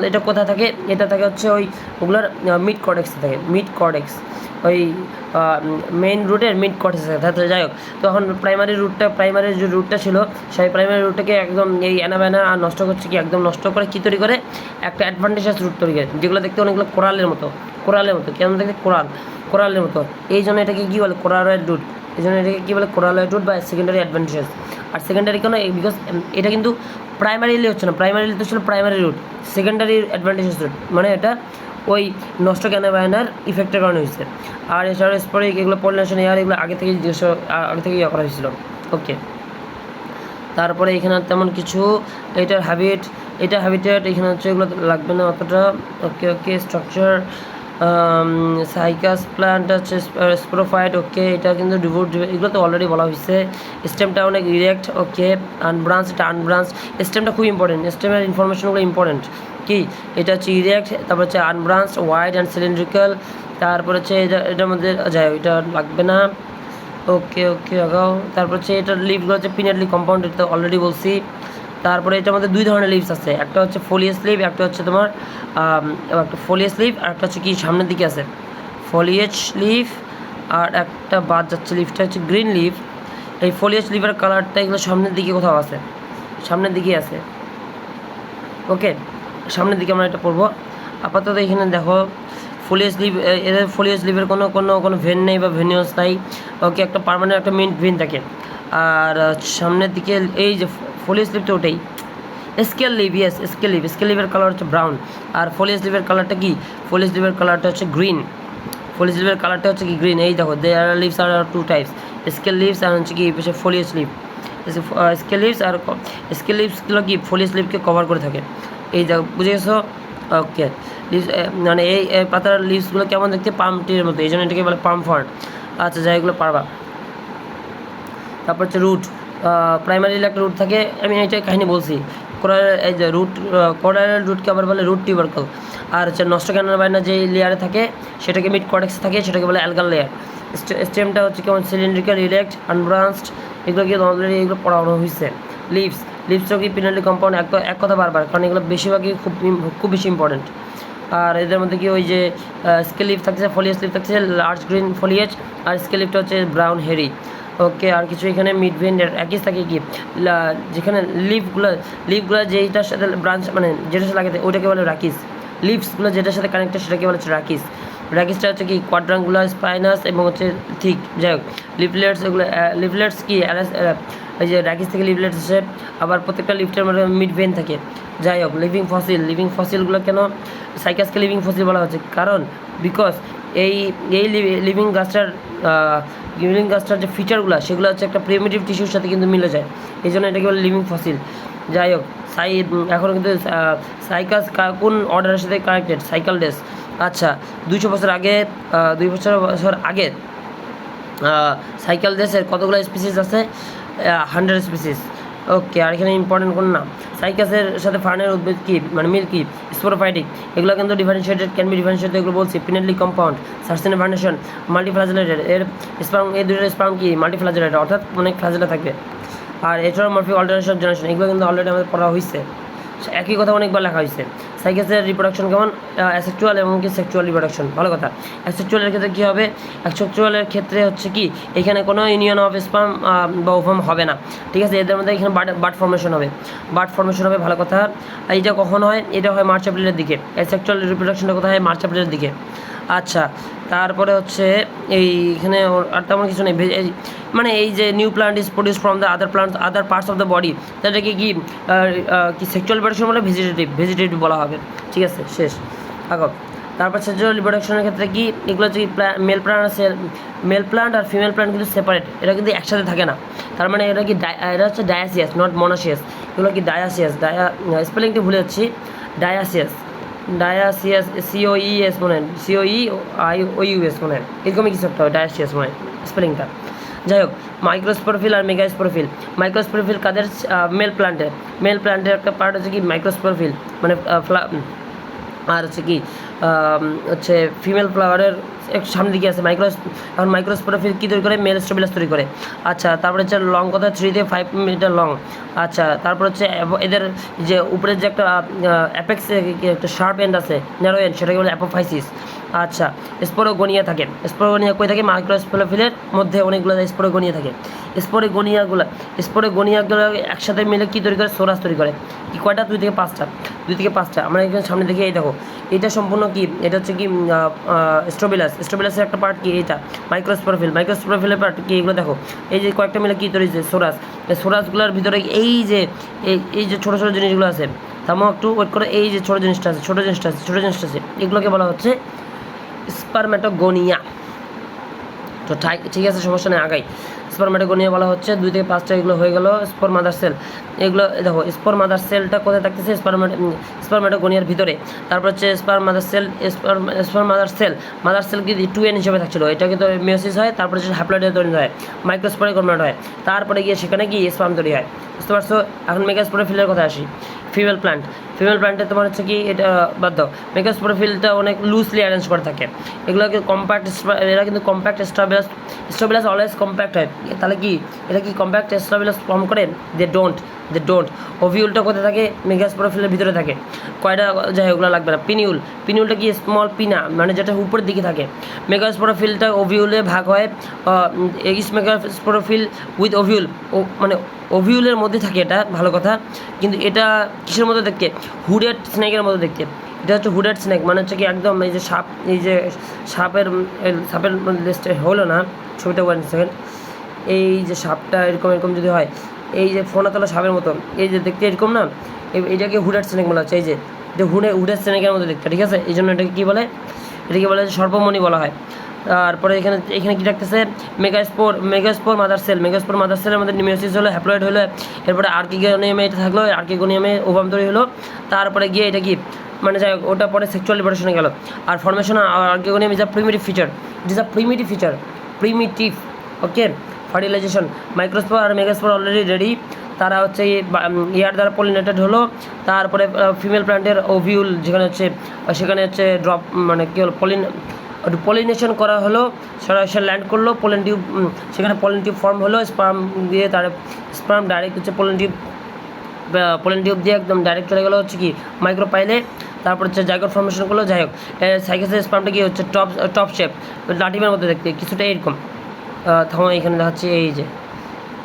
এটা কোথায় থাকে? এটা থাকে হচ্ছে ওগুলোর মিড কর্ডেক্স, ওই মেইন রুটের মিড কর্টেক্সে থাকে। যাই হোক, তখন প্রাইমারি যে রুটটা ছিল, সেই প্রাইমারি রুটটাকে একদম এই অ্যানাবায়না আর নষ্ট করছে, কি একদম নষ্ট করে কী তৈরি করে? একটা অ্যাডভান্টেজাস রুট তৈরি করে, যেগুলো দেখতে অনেকগুলো কোরালের মতো, কেমন দেখতে? কোরালের মতো। এই জন্য এটাকে কী বলে? কোরালয়েড রুট। এই জন্য এটাকে কী বলে? কোরালয়েড রুট বা সেকেন্ডারি অ্যাডভান্টেজাস। আর সেকেন্ডারি কেন? বিকজ এটা কিন্তু প্রাইমারিলি হচ্ছে না, প্রাইমারিলি তো ছিল প্রাইমারি রুট, সেকেন্ডারি অ্যাডভান্টেজাস রুট, মানে এটা ওই নষ্ট অ্যানাবায়নার ইফেক্টের কারণে হয়েছে। আর এছাড়া স্পোরিক, এগুলো পলিনেশন এয়ার, এগুলো আগে থেকে করা হয়েছিল, ওকে। তারপরে এখানে তেমন কিছু, হ্যাবিটেট এখানে হচ্ছে, এগুলো লাগবে না অতটা, ওকে। স্ট্রাকচার, সাইকাস প্ল্যান্ট হচ্ছে স্পোরোফাইট, ওকে। এটা কিন্তু এগুলো তো অলরেডি বলা হয়েছে। স্টেমটা অনেক ইরেক্ট, ওকে। আনব্রাঞ্চ, এটা আনব্রাঞ্চ, স্টেমটা খুব ইম্পর্টেন্ট, স্টেমের ইনফরমেশনগুলো ইম্পর্টেন্ট। কি এটা হচ্ছে ইরেক্ট, তারপর হচ্ছে আনব্রাঞ্চ, ওয়াইড অ্যান্ড সিলিন্ড্রিক্যাল, তারপর হচ্ছে এটার মধ্যে যায়, এটা লাগবে না, ওকে আগাও। তারপর হচ্ছে এটার লিভগুলো হচ্ছে পিনেটলি কম্পাউন্ড, এটা অলরেডি বলছি। তারপরে এটার মধ্যে দুই ধরনের লিভস আছে, একটা হচ্ছে ফোলিয়াস লিভ, একটা হচ্ছে তোমার একটা ফোলিয়াস লিভ, আর একটা হচ্ছে কি সামনের দিকে আছে ফলিয়েজ লিভ, আর একটা বাদ যাচ্ছে লিভটা হচ্ছে গ্রিন লিভ। এই ফলিয়েজ লিভের কালারটা এগুলো সামনের দিকে কোথাও আছে, ওকে। সামনের দিকে আমরা এটা পড়বো। আপাতত এখানে দেখো ফোলিয়াস লিভ, এদের ফোলিয়াস লিভের কোনো ভেন নেই বা ভেনিউস নাই, ওকে। একটা পার্মানেন্ট একটা মেইন ভেন থাকে। আর সামনের দিকে এই যে ফোলিয়াস লিভ তো ওটাই স্কেল লিভের কালার হচ্ছে ব্রাউন। আর ফোলিয়াস লিভের কালারটা কি? ফোলিয়াস লিভের কালারটা হচ্ছে গ্রিন। এই দেখো, their lives R two types, scale leaves আর হচ্ছে কি ফোলিয়াস লিভ। স্কেল লিভসগুলো কি ফোলিয়াস লিভকে কভার করে থাকে, এই দেখো, বুঝে গেছো, ওকে। লিভস মানে এই পাতার লিভসগুলো কেমন দেখতে? পাম ট্রির মতো, এই জন্য এটাকে বলে পাম ফার্ন। আচ্ছা, যাই এগুলো পারবা। তারপর হচ্ছে রুট, প্রাইমারিলি একটা রুট থাকে, আমি এইটাই কাহিনী বলছি। এই যে কোরাল রুটকে আবার বলে রুট টিউবারকল। আর হচ্ছে নষ্ট অ্যানাবায়না যে লেয়ারে থাকে সেটাকে মিড কর্টেক্সে থাকে, সেটাকে বলে অ্যালগাল লেয়ার। স্টেমটা হচ্ছে কেমন? সিলিন্ড্রিক্যাল, ইরেক্ট, আনব্রাঞ্চড, এগুলোকে অলরেডি এগুলো পড়ানো হয়েছে। লিভসটাও কি পিনেটলি কম্পাউন্ড, এক কথা বারবার, কারণ এগুলো বেশিরভাগই খুব বেশি ইম্পর্টেন্ট। আর এদের মধ্যে কি ওই যে স্কেল লিভ থাকছে, ফলিয়াস লিভ থাকছে লার্জ গ্রিন ফলিয়েজ, আর স্কেল লিভটা হচ্ছে ব্রাউন হেরি, ওকে। আর কিছু এখানে মিড ভেন একই থাকে, কি যেখানে লিভগুলো যেটার সাথে ব্রাঞ্চ মানে যেটার সাথে লাগাতে ওটাকে বলে রাকিস। লিভসগুলো যেটার সাথে কানেক্টেড সেটাকে বলে হচ্ছে রাকিসটা হচ্ছে কি কোয়াড্রাঙ্গুলার, স্পাইনাস এবং হচ্ছে থিক। যাই হোক, লিভলেটস কি ওই যে রাকিস থেকে লিভলেটস আসে। আবার প্রত্যেকটা লিফটের মধ্যে মিড ভেন থাকে। যাই হোক, লিভিং ফসিলগুলো কেন সাইকাসকে লিভিং ফসিল বলা হচ্ছে? কারণ বিকজ এই লিভিং গাছটার যে ফিচারগুলো সেগুলো হচ্ছে একটা প্রিমিটিভ টিস্যুর সাথে কিন্তু মিলে যায়, এই জন্য এটাকে বলে লিভিং ফসিল। যাই হোক, এখন কিন্তু সাইকাস কোন অর্ডারের সাথে কানেক্টেড? সাইকালডেস। আচ্ছা, 200 বছর আগে 2 বছর আগে সাইকালডেসের কতগুলো স্পিসিস আছে? 100 স্পিসিস। ওকে, আর এখানে ইম্পর্টেন্ট কোন না? সাইকাসের সাথে ফার্নের উদ্ভিদ কি, মানে মিল কি? স্পোরোফাইটিক। এগুলো কিন্তু ডিফারেন্সিয়েটেড, ক্যান বি ডিফারেন্সিয়েটেড, এগুলো বলছি। পিনেটলি কম্পাউন্ড, সাস্টেনে ফার্নেশন, মাল্টিফ্লাজেলেটেড। এর স্পার্ম, এই দুটোর স্পার্ম কি? মাল্টিফ্লাজেলেটেড, অর্থাৎ অনেক ফ্লাজেলা থাকবে। আর এছাড়াও মরফিক অল্টারেশন জেনারেশন, এগুলো কিন্তু অলরেডি আমাদের পড়া হয়েছে, একই কথা অনেকবার লেখা হয়েছে। সাইকাসের রিপ্রোডাকশন কেমন? অ্যাসেক্সুয়াল এবং কি সেক্সুয়াল রিপ্রোডাকশন। ভালো কথা। অ্যাসেক্সুয়ালের ক্ষেত্রে কী হবে? অ্যাসেক্সুয়ালের ক্ষেত্রে হচ্ছে কি, এখানে কোনো ইউনিয়ন অফ স্পার্ম বা ওভাম হবে না, ঠিক আছে? এদের মধ্যে এখানে বার্ড ফর্মেশন হবে, বার্ড ফর্মেশন হবে। ভালো কথা। এইটা কখন হয়? এটা হয় মার্চ এপ্রিলের দিকে। অ্যাসেক্সুয়াল রিপ্রোডাকশনটা কোথায় হয়? মার্চ এপ্রিলের দিকে। আচ্ছা, তারপরে হচ্ছে এইখানে আর তেমন কিছু নেই। মানে এই যে new plant is produce from the other parts of the body, তাদেরকে কি সেক্সুয়াল রিপ্রোডাকশন বলে? ভেজিটেটিভ বলা হবে, ঠিক আছে? শেষ। আগব তারপর সেক্সুয়াল রিপ্রোডাকশনের ক্ষেত্রে কি, এগুলো হচ্ছে কি, মেল প্লান্ট আর ফিমেল প্লান্ট কিন্তু সেপারেট, এটা কিন্তু একসাথে থাকে না। তার মানে এটা কি এটা হচ্ছে ডায়াসিয়াস, নট মোনোসিয়াস। এগুলো কি ডায়াসিয়াস, স্পেলিংটা ভুলে যাচ্ছি। ডায়াসিয়াস, COES মনে হয়, COEIOUS মনে হয়, এরকমই কিছু একটা হয়, ডায়াসিয়াস মনে হয় স্পেলিংটা। যাই হোক, মাইক্রোস্পোরোফিল আর মেগাস্পোরোফিল। মাইক্রোস্পোরোফিল কাদের? মেল প্ল্যান্টের একটা পার্ট হচ্ছে কি মাইক্রোস্পোরোফিল, মানে আর হচ্ছে কি হচ্ছে ফিমেল ফ্লাওয়ারের একটু সামনের দিকে আছে এখন মাইক্রোস্পোরোফিল কী তৈরি করে? মেল স্টেবিলাস তৈরি করে। আচ্ছা, তারপরে হচ্ছে লং কথা 3 থেকে 5 মিটার লং। আচ্ছা, তারপর হচ্ছে এদের যে উপরের যে একটা অ্যাপেক্সে একটা শার্প এন্ড আছে, ন্যারো এন্ড, সেটাকে বলে অ্যাপোফাইসিস। আচ্ছা, স্পোরোগোনিয়া থাকে। স্পোরোগোনিয়া কই থাকে? মাইক্রোস্পোরোফিলের মধ্যে অনেকগুলো স্পোরোগোনিয়া থাকে। স্পোরোগোনিয়াগুলো একসাথে মিলে কী তৈরি করে? সোরাস তৈরি করে। কি কয়টা? 2 থেকে 5টা। আমরা এখানে সামনে দেখে এই দেখো, এটা সম্পূর্ণ কি, এটা হচ্ছে কি স্ট্রোবিলাসের একটা পার্ট কি এটা মাইক্রোস্পোরোফিলের পার্ট কি? এগুলো দেখো, এই যে কয়েকটা মিলে কী তৈরি হয়েছে? সোরাস। এই সোরাসগুলোর ভিতরে এই যে ছোটো ছোটো জিনিসগুলো আছে, থামো একটু ওয়েট করে, এই যে ছোটো জিনিসটা আছে, এগুলোকে বলা হচ্ছে স্পারমেটোগোনিয়া। তো ঠিক আছে, সমস্যা নেই, আগাই। স্পারমেটোগোনিয়া বলা হচ্ছে। 2 থেকে 5টা এগুলো হয়ে গেল। স্পোর মাদার সেল, এগুলো দেখো, স্পোর মাদার সেলটা কোথায় থাকতেছে? স্পারমেটোগোনিয়ার ভিতরে। তারপর হচ্ছে মাদার সেল কি 2N হিসেবে থাকছিল, এটা কিন্তু মিওসিস হয়, তারপরে হচ্ছে হ্যাপ্লয়েড তৈরি হয়, মাইক্রোস্পোরে কনভার্ট হয়, তারপরে গিয়ে সেখানে কি স্পার্ম তৈরি হয়, বুঝতে পারছো? এখন মেগাস্পোরোফিলের কথা আসি। ফিমেল প্ল্যান্টে তোমার হচ্ছে কি, এটা বাদ দাও, মেগাস্পোরোফিলটা অনেক লুজলি অ্যারেঞ্জ করে থাকে। এগুলোকে এরা কিন্তু কম্প্যাক্ট স্টাবিলাস অলওয়েজ কম্প্যাক্ট হয়। তাহলে কি এটা কি কম্প্যাক্ট স্টাবিলাস ফর্ম করে? They don't. ওভিউলটা কোথায় থাকে? মেগাস্পোরোফিলের ভিতরে থাকে। কয়টা? যাই ওগুলো লাগবে না। পিনিউলটা কি? স্মল পিনা, মানে যেটা উপরের দিকে থাকে। মেগাস্পোরোফিলটা ওভিউলে ভাগ হয়, মেগাস্পোরোফিল উইথ ওভিউল, মানে ওভিউলের মধ্যে থাকে এটা, ভালো কথা। কিন্তু এটা কিসের মতো দেখতে? হুডেড স্নেকের মতো দেখতে। এটা হচ্ছে হুডেড স্নেক, মানে হচ্ছে কি একদম এই যে সাপ, এই যে সাপের লিস্টে হলো না, ছবিটা 1 সেকেন্ড। এই যে সাপটা এরকম যদি হয়, এই যে ফোনাতলা সাপের মতো, এই যে দেখতে এরকম না, এটাকে হুডেড স্নেক বলা হচ্ছে। এই যে এটা হুডেড স্নেকের মতো দেখতে, ঠিক আছে? এই জন্য এটাকে কী বলে? এটাকে বলে সর্পমণি বলা হয়। তারপরে এখানে কী রাখতেছে? মেগাস্পোর মাদার সেলের মধ্যে নিউমেসিস হলো, হ্যাপ্লয়েড হলো, এরপরে আর্কিগোনিয়ামে এটা থাকলো, আর্কিগোনিয়ামে ওভাম তৈরি হলো, তারপরে গিয়ে এটা কি, মানে যাই হোক, ওটা পরে সেক্সুয়াল রিপ্রোডাকশনে গেল। আর formation archegonium is a primitive feature, okay. Fertilization, microspore আর মেগাস্পোর অলরেডি রেডি, তারা হচ্ছে ইয়ার দ্বারা পলিনেটেড হলো। তারপরে ফিমেল প্ল্যান্টের ওভিউল যেখানে হচ্ছে, সেখানে হচ্ছে ড্রপ, মানে কী হলো, পলিনেশন করা হলো, সরাসরি ল্যান্ড করলো, সেখানে পলিন টিউব ফর্ম হলো, স্পার্ম দিয়ে তার স্পার্ম ডাইরেক্ট হচ্ছে পলিন টিউব দিয়ে একদম ডাইরেক্ট চলে গেলো হচ্ছে কি মাইক্রোপাইলে। তারপর হচ্ছে জাইগোট ফর্মেশন করলো। যাই হোক, সাইকাসের স্পার্মটা কি হচ্ছে টপ শেপ, লাটিমের মতো দেখতে, কিছুটা এরকম। থামো, এখানে দেখাচ্ছি, এই যে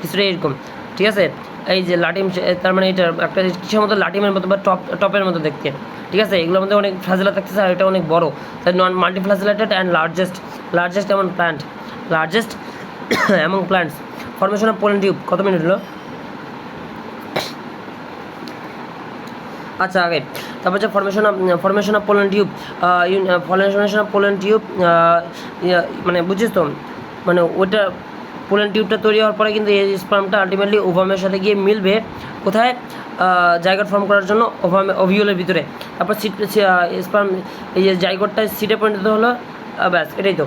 কিছুটা এরকম, ঠিক আছে? এই যে লাটিম, তার মানে এটা একটা কিসের মতো? লাটিমের মতো বা টপের মতো দেখতে, ঠিক আছে? এগুলোর মধ্যে অনেক ফ্লাজেলা থাকতেছে, আর এটা অনেক বড়, তাই multiflagellated and largest among plants. Formation of pollen tube কত মিনিট হলো? আচ্ছা, আগে তারপর হচ্ছে ফর্মেশন অফ পোলেন টিউব, মানে বুঝছিস তো, মানে ওইটা পোলেন টিউবটা তৈরি হওয়ার পরে কিন্তু এই স্পার্মটা আলটিমেটলি ওভামের সাথে গিয়ে মিলবে কোথায়? জায়গোট ফর্ম করার জন্য ওভিউলের ভিতরে। তারপর স্পার্ম এই যে জায়গোটটা সিটে পরিণত হলো, ব্যাস এটাই তো।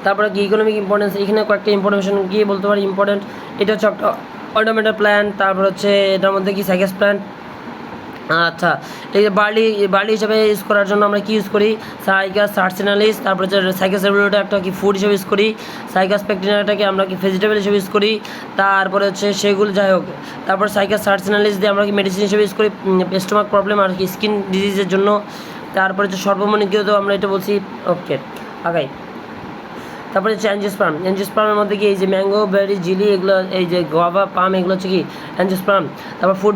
তারপরে কি ইকোনমিক ইম্পর্টেন্স, এখানে কয়েকটা ইনফরমেশন কি বলতে পারি ইম্পর্টেন্ট। এটা হচ্ছে একটা অর্নামেন্টাল প্ল্যান্ট। তারপর হচ্ছে এটার মধ্যে কি সাইকাস প্ল্যান্ট। আচ্ছা, এই যে বার্লি হিসাবে ইউজ করার জন্য আমরা কি ইউজ করি, সাইকাস সার্সিনালিস। তারপর হচ্ছে সাইকাস এভরিটা একটা কি ফুড হিসেবে ইউজ করি, সাইকাস পেকটিনাটাকে আমরা কি ভেজিটেবল হিসেবে ইউজ করি। তারপরে হচ্ছে সেগুলো যাই হোক, তারপর সাইকাস সার্সিনালিস দিয়ে আমরা কি মেডিসিন হিসেবে ইউজ করি স্টোমাক প্রবলেম আর কি স্কিন ডিজিজের জন্য। তারপরে হচ্ছে সর্বমনিকীয় তো আমরা এটা বলছি, ওকে আগাই। তারপরে হচ্ছে অ্যাঞ্জিওস্পার্মের মধ্যে কি এই যে ম্যাঙ্গো, বেরি, জিলি এগুলো, এই যে গোয়াভা, পাম এগুলো হচ্ছে কি অ্যাঞ্জিওস্পার্ম। তারপর ফুড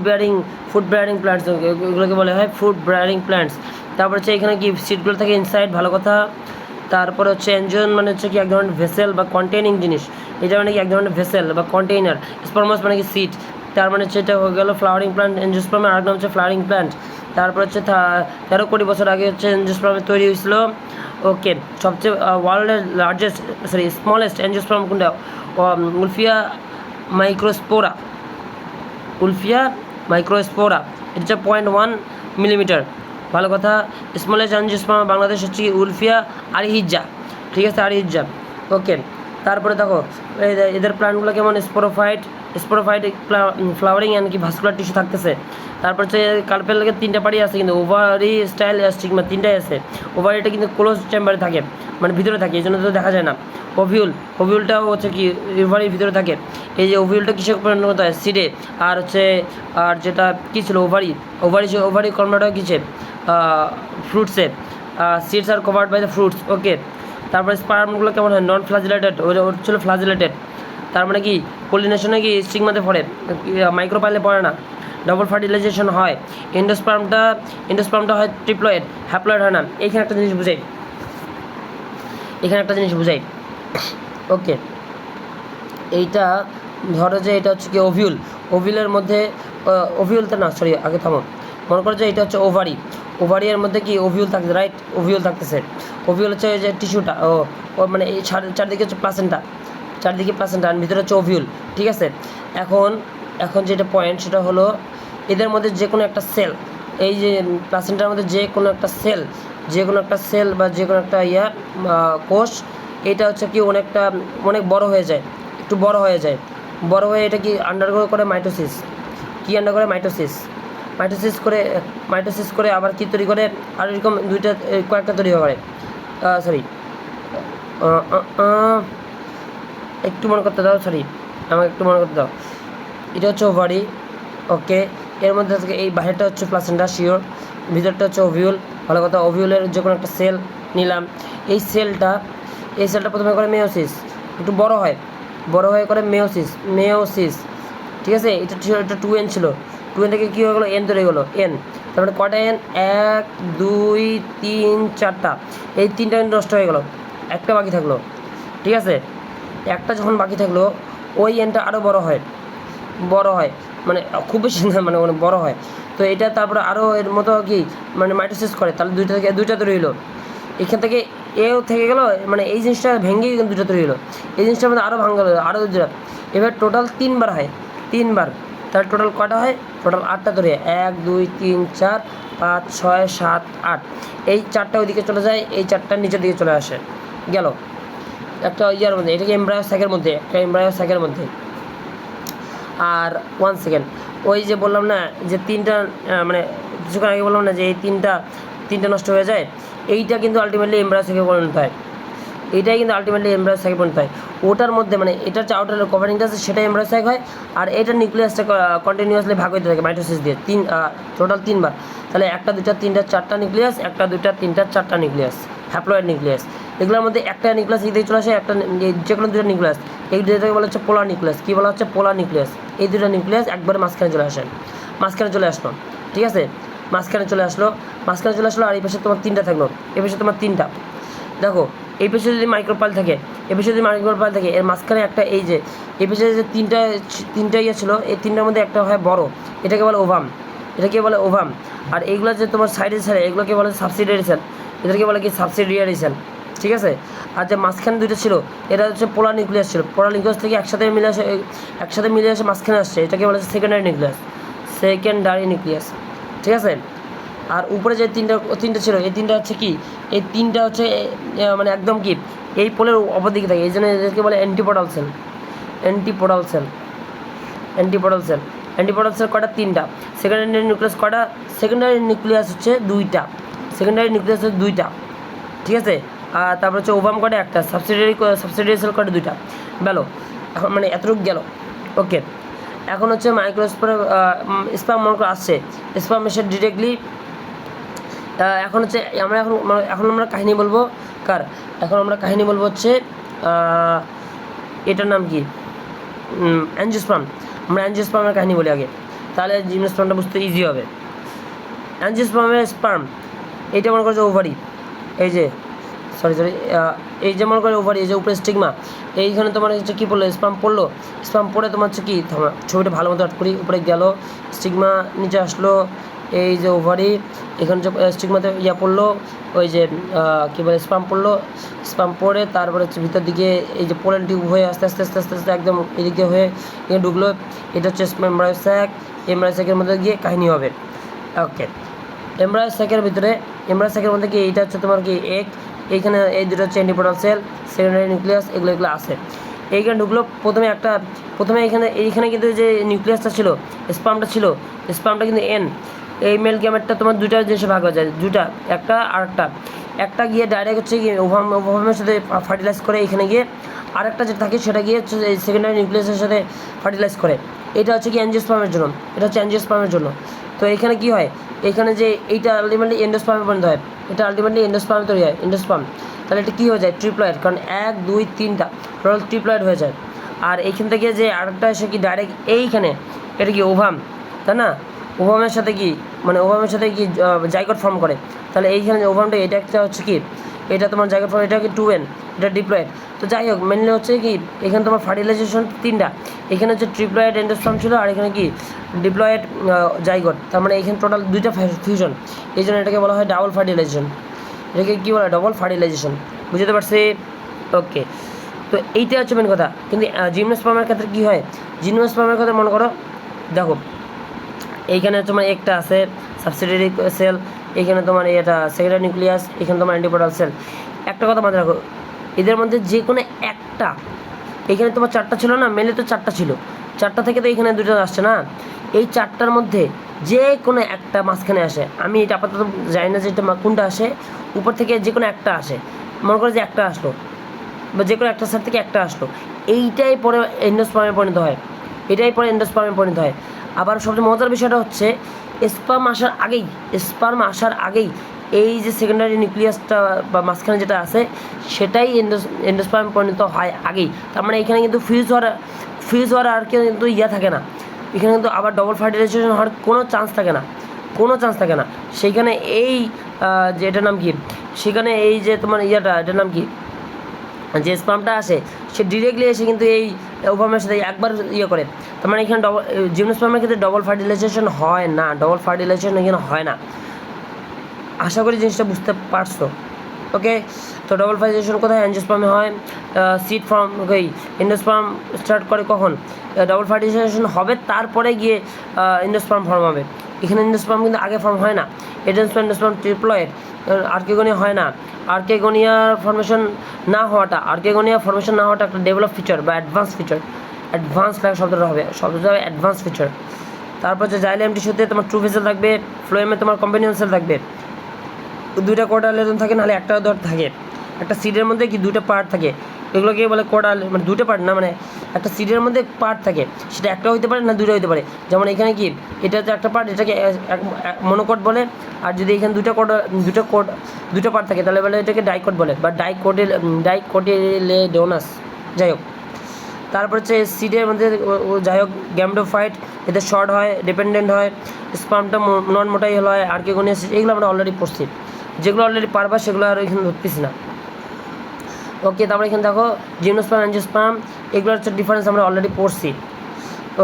ব্রায়ারিং প্ল্যান্টস, এগুলোকে বলা হয় ফুড ব্রায়ারিং প্ল্যান্টস। তারপর হচ্ছে এখানে কি সিডগুলো থাকে ইনসাইড, ভালো কথা। তারপরে হচ্ছে অ্যাঞ্জিওন মানে হচ্ছে কি এক ধরনের ভেসেল বা কন্টেইনিং জিনিস, এটা মানে কি এক ধরনের ভেসেল বা কন্টেইনার। স্পার্মাস মানে কি সিড, তার মানে হচ্ছে এটা হয়ে গেলো ফ্লাওয়ারিং প্ল্যান্ট। অ্যাঞ্জিওস্পার্মের আরেক নাম হচ্ছে ফ্লাওয়ারিং প্ল্যান্ট। তারপর হচ্ছে 13 কোটি বছর আগে হচ্ছে অ্যাঞ্জিওস্পার্ম তৈরি হয়েছিল। ওকে, সবচেয়ে ওয়ার্ল্ডের স্মলেস্ট অ্যাঞ্জিওস্পার্ম কোনটা, উলফিয়া মাইক্রোস্পোরা। এটা হচ্ছে 0.1 মিলিমিটার, ভালো কথা। স্মলেস্ট অ্যাঞ্জিওস্পার্ম বাংলাদেশ হচ্ছে কি উলফিয়া আরিহিজ্জা, ঠিক আছে আরিহিজ্জা, ওকে। তারপরে দেখো এদের প্ল্যান্টগুলো কেমন, স্পোরোফাইট ফ্লাওয়ারিং অ্যান্ড কি ভাস্কুলার টিস্যু থাকতেছে। তারপর হচ্ছে কার্পেলকে 3টা পার্টি আছে, কিন্তু ওভারি স্টাইল স্টিগমা 3টাই আছে। ওভারিটা কিন্তু ক্লোজ চেম্বারে থাকে, মানে ভিতরে থাকে, এই জন্য তো দেখা যায় না। ওভিউলটাও হচ্ছে কি ওভারির ভিতরে থাকে। এই যে ওভিউলটা কিসে পরিণত হয়, সিডে। আর হচ্ছে আর যেটা কী ছিল ওভারি কনভার্ট হয় কিসে, ফ্রুটসে। Seeds are covered by the fruits, okay. তারপরে স্পার্মগুলো কেমন হয়, নন ফ্লাজিলেটেড, ওর ছিল ফ্লাজিলেটেড। তার মানে কি পলিনেশনে কি স্টিগমাতে পড়ে, মাইক্রোপাইলে পড়ে না। ডবল ফার্টিলাইজেশন হয়। এন্ডোস্পার্মটা হয় ট্রিপ্লয়েড, হ্যাপ্লয়েড হয় না। এখানে একটা জিনিস বুঝাই, ওকে। এইটা ধরো যে এটা হচ্ছে কি ওভিউলের মধ্যে, আগে থামো। মনে করো যে এটা হচ্ছে ওভারির মধ্যে কি ওভিউল থাকছে, রাইট, ওভিউল থাকতেছে। ওভিউল হচ্ছে যে টিস্যুটা, ও মানে এই চারদিকে হচ্ছে প্লাসেন্টা, আর ভিতরে হচ্ছে ওভিউল, ঠিক আছে। এখন যেটা পয়েন্ট সেটা হলো এদের মধ্যে যে কোনো একটা সেল, এই যে প্লাসেন্টার মধ্যে যে কোনো একটা সেল বা যে কোনো একটা কোষ, এটা হচ্ছে কি অনেক বড় হয়ে যায়, একটু বড় হয়ে এটা কি আন্ডারগো করে মাইটোসিস। মাইটোসিস করে আবার কি তৈরি করে, আর এরকম কয়েকটা তৈরি করে, একটু মনে করতে দাও, এটা হচ্ছে ওভারি, ওকে। এর মধ্যে থেকে এই বাইরেটা হচ্ছে প্লাসেন্টা শিওর, ভিতরটা হচ্ছে ওভিউল, ভালো কথা। ওভিউলের যে কোনো একটা সেল নিলাম। এই সেলটা প্রথমে করে মেয়োসিস, একটু বড় হয়ে করে মেয়োসিস, ঠিক আছে। এটা 2N ছিল, 2N থেকে কী হয়ে গেলো, N তৈরি হয়ে গেলো, N। তারপরে কটা N, 1 2 3 4টা, এই 3টা নষ্ট হয়ে গেলো, একটা বাকি থাকলো, ঠিক আছে। একটা যখন বাকি থাকলো, ওই এনটা আরও বড় হয়, মানে খুব বেশি না, মানে অনেক বড় হয়। তো এটা তারপরে আরও এর মতো কি মানে মাইটোসিস করে, তাহলে দুইটা তৈরি হলো। এখান থেকে এও থেকে গেলো, মানে এই জিনিসটা ভেঙেই দুটো তৈরি হলো। এই জিনিসটার মধ্যে আরও ভাঙা গেলো, আরও দুটা। এবার টোটাল 3বার হয়, তাহলে টোটাল কটা হয়, টোটাল 8টা তৈরি হয়। 1 2 3 4 5 6 7 8, এই 4টা ওইদিকে চলে যায়, এই 4টা নিচের দিকে চলে আসে, গেল একটা মধ্যে। এটাকে এমব্রায়োস্যাকের মধ্যে। আর 1 সেকেন্ড, ওই যে বললাম না যে 3টা, মানে কিছুক্ষণ আগে বললাম না যে এই তিনটা নষ্ট হয়ে যায়, এইটা কিন্তু আলটিমেটলি এমব্রায়োস্যাকে পরিণত হয়। ওটার মধ্যে মানে এটার যে আউটার কভারিংটা আছে সেটা এমব্রায়োস্যাক হয়, আর এটা নিউক্লিয়াসটা কন্টিনিউয়াসলি ভাগ হতে থাকে মাইটোসিস দিয়ে, টোটাল 3বার। তাহলে 1 2 3 4টা নিউক্লিয়াস, 1 2 3 4টা নিউক্লিয়াস, হ্যাপ্লয়েড নিউক্লিয়াস। এগুলোর মধ্যে একটা নিউক্লিয়াস এই দিকে চলে আসে, একটা যে কোনো 2টা নিউক্লিয়াস, এই দুটোকে বলা হচ্ছে পোলার নিউক্লিয়াস। কী বলা হচ্ছে, পোলার নিউক্লিয়াস। এই 2টা নিউক্লিয়াস একবারে মাঝখানে চলে আসলো, ঠিক আছে। মাঝখানে চলে আসলো, আর এই পাশে তোমার 3টা থাকলো, এই পাশে তোমার 3টা। দেখো এই পেশে যদি মাইক্রোপাইল থাকে, এর মাঝখানে একটা, এই যে এই পেশে যে তিনটা ছিল, এই 3টার মধ্যে একটা হয় বড়, এটাকে বলে ওভাম। আর এইগুলো যে তোমার সাইডে এগুলোকে বলে সাবসিডিয়ারি সেল, এদেরকে বলে কি সাবসিডিয়ারি সেল, ঠিক আছে। আর যে মাঝখানে 2টা ছিল, এটা হচ্ছে পোলার নিউক্লিয়াস ছিল। পোলার নিউক্লিয়াস থেকে একসাথে মিলে এসে মাঝখানে আসছে, এটাকে বলে সেকেন্ডারি নিউক্লিয়াস। সেকেন্ডারি নিউক্লিয়াস, ঠিক আছে। আর উপরে যে তিনটা ছিল, এই তিনটা হচ্ছে কি, এই তিনটা হচ্ছে মানে একদম কি এই পোলের অপর দিকে থাকে, এই জন্য এদেরকে বলে অ্যান্টিপোডাল সেল। অ্যান্টিপোডাল সেল কটা? তিনটা। সেকেন্ডারি নিউক্লিয়াস কটা? সেকেন্ডারি নিউক্লিয়াস হচ্ছে দুইটা। ঠিক আছে। আর তারপর হচ্ছে ওভাম কটা? একটা। সাবসিডিয়ারি সেল কটা? দুইটা। গেল, এখন মানে এতটুকু গেল। ওকে, এখন হচ্ছে স্পার্ম মনে করে আসছে, স্পার্ম এসে ডিরেক্টলি এখন হচ্ছে আমরা কাহিনী বলবো কার? এখন আমরা কাহিনী বলবো হচ্ছে এটার নাম কি, অ্যাঞ্জিওস্পার্ম। আমরা অ্যাঞ্জিওস্পার্মের কাহিনী বলি আগে, তাহলে জিমনোস্পার্মটা বুঝতে ইজি হবে। অ্যাঞ্জিওস্পার্মের স্পার্ম, এইটা মনে করছে ওভারি, এই যে এই যে মনে করে ওভারি, এই যে উপরে স্টিগমা, এইখানে তোমার হচ্ছে কী পড়লো? স্পার্ম পড়লো। স্পার্ম পড়ে তোমার হচ্ছে কি, ছবিটা ভালো মতো আট করি, উপরে গেল স্টিগমা, নিচে আসলো, এই যে ওভারি, এখানে যে স্টিগমাতে পড়লো, ওই যে কী বলে স্পার্ম পড়লো। স্পার্ম পড়ে তারপরে হচ্ছে ভিতর দিকে এই যে পোলেন টিউব হয়ে আস্তে আস্তে একদম এদিকে হয়ে এখানে ঢুকলো। এটা হচ্ছে এমব্রায়ো স্যাক। এমব্রায়ো স্যাকের মধ্যে গিয়ে কাহিনী হবে। ওকে, এমব্রায়ো স্যাকের মধ্যে কি এইটা হচ্ছে তোমার কি এগ, এইখানে এই দুটো হচ্ছে অ্যান্টিপোডাল সেল, সেকেন্ডারি নিউক্লিয়াস, এগুলো আসে। এইখানে ঢুকলো প্রথমে এইখানে কিন্তু যে নিউক্লিয়াসটা ছিল, স্পার্মটা কিন্তু এন, এই মেল গ্যামেটটা তোমার দুইটা জিনিসে ভাগ হয়ে যায়, দুটা, একটা আর একটা গিয়ে ডাইরেক্ট হচ্ছে কি ওভামের সাথে ফার্টিলাইজ করে, এখানে গিয়ে আরেকটা যেটা থাকে সেটা গিয়ে হচ্ছে এই সেকেন্ডারি নিউক্লিয়াসের সাথে ফার্টিলাইজ করে। এটা হচ্ছে কি অ্যাঞ্জিওস্পার্মের জন্য। তো এখানে কি হয়, এখানে যে এইটা আলটিমেটলি এন্ডোস্পার্মে পরিণত হয়, তৈরি হয় এন্ডোস্পার্ম। তাহলে এটা কী হয়ে যায়? ট্রিপ্লয়েড, কারণ 1 2 3টা টোটাল ট্রিপ্লয়েড হয়ে যায়। আর এইখান থেকে যে আরেকটা এসে কি ডাইরেক্ট এইখানে, এটা কি ওভাম, তাই না? ওভামের সাথে কি জাইগোট ফর্ম করে। তাহলে এইখানে যে ওভামটা, এটা একটা হচ্ছে কি, এটা তোমার জাইগোট ফর্ম, এটা কি 2n, এটা ডিপ্লয়েড। তো যাই হোক, মেনলি হচ্ছে কি এখানে তোমার ফার্টিলাইজেশন 3টা, এখানে হচ্ছে ট্রিপ্লয়েড এন্ডোস্পার্ম ছিল, আর এখানে কি ডিপ্লয়েড জাইগোট। তার মানে এখানে টোটাল 2টা ফিউশন, এই জন্য এটাকে বলা হয় ডাবল ফার্টিলাইজেশন। এটাকে কী বলা হয়? Double fertilisation. বুঝতে পারছি? ওকে, তো এইটা হচ্ছে মেন কথা। কিন্তু জিমনোস্পার্মের ক্ষেত্রে কী হয়? জিমনোস্পার্মের ক্ষেত্রে মনে করো, দেখো এইখানে তোমার একটা আছে সাবসিডিয়ারি সেল, এইখানে তোমার এটা সেকেন্ডারি নিউক্লিয়াস, এখানে তোমার অ্যান্টিপোডাল সেল। একটা কথা মাথায় রাখো, এদের মধ্যে যে কোনো একটা, এখানে তোমার 4টা ছিল না, মেলে তো 4টা ছিল, 4টা থেকে তো এখানে 2টা আসছে না, এই 4টার মধ্যে যে কোনো একটা মাঝখানে আসে। আমি এটা আপাতত জানি না যে এটা কোনটা আসে, উপর থেকে যে কোনো একটা আসে, মনে করো যে একটা আসলো, বা যে কোনো একটা সাইড থেকে একটা আসলো, এইটাই পরে এন্ডোস্পার্মে পরিণত হয়। আবার সবচেয়ে মজার বিষয়টা হচ্ছে স্পার্ম আসার আগেই এই যে সেকেন্ডারি নিউক্লিয়াসটা বা মাঝখানে যেটা আছে সেটাই এন্ডোস্পার্মে পরিণত হয় আগেই। তার মানে এখানে কিন্তু ফিউজ হওয়ার আর কিন্তু থাকে না, এখানে কিন্তু আবার ডবল ফার্টিলাইজেশন হওয়ার কোনো চান্স থাকে না। সেইখানে এই যে এটার নাম কি, সেখানে এই যে তোমার এটার নাম কি, যে স্পার্মটা আসে সে ডিরেক্টলি এসে কিন্তু এই ওভামের সাথে একবার করে। তার মানে এখানে জিমনোস্পার্মের ক্ষেত্রে ডবল ফার্টিলাইজেশন হয় না। আশা করি জিনিসটা বুঝতে পারছো। ওকে, তো ডবল ফার্টিলাইজেশন কোথায়? অ্যাঞ্জিওস্পার্মে হয়। সিড ফর্ম এন্ডোস্পার্ম স্টার্ট করে কখন? ডবল ফার্টিলাইজেশন হবে, তারপরে গিয়ে এন্ডোস্পার্ম ফর্ম হবে। এখানে এন্ডোস্পার্ম কিন্তু আগে ফর্ম হয় না। এন্ডোস্পার্ম ট্রিপ্লয়েড, আর্কিগোনিয়া হয় না। আর্কিগোনিয়া ফর্মেশন না হওয়াটা একটা ডেভেলপ ফিচার বা অ্যাডভান্স শব্দটা হবে অ্যাডভান্স ফিচার। তারপর যে জাইলেম টিস্যুতে তোমার ট্রু ভেসেল থাকবে, ফ্লোয়েমে তোমার কম্বিনিয়ন সেল থাকবে, 2টা কোডালেজন থাকে, নাহলে একটা ধর থাকে। একটা সিডের মধ্যে কি 2টা পার্ট থাকে, এগুলোকে বলে কোডাল, মানে 2টা পার্ট না, মানে একটা সিডের মধ্যে পার্ট থাকে, সেটা একটা হইতে পারে না 2টা হইতে পারে। যেমন এখানে কি এটা হচ্ছে একটা পার্ট, এটাকে মনোকোড বলে। আর যদি এখানে 2টা পার্ট থাকে তাহলে বলে এটাকে ডাইকোড বলে, বা ডাইকোটিলেডোনাস। যাই হোক, তারপর হচ্ছে সিডের মধ্যে যাই হোক গ্যামডোফাইট, এতে শর্ট হয়, ডিপেন্ডেন্ট হয়, স্পার্মটা নন মোটাইল হয়, আর্কিগোনিয়াস, এগুলো আমরা অলরেডি পড়ছি। যেগুলো অলরেডি পারবা সেগুলো আর এখানে ধরতেছি না। ওকে, তারপরে এখানে দেখো জিমনোস্পার্ম, অ্যাঞ্জিওস্পার্ম, এগুলো হচ্ছে ডিফারেন্স আমরা অলরেডি পড়ছি।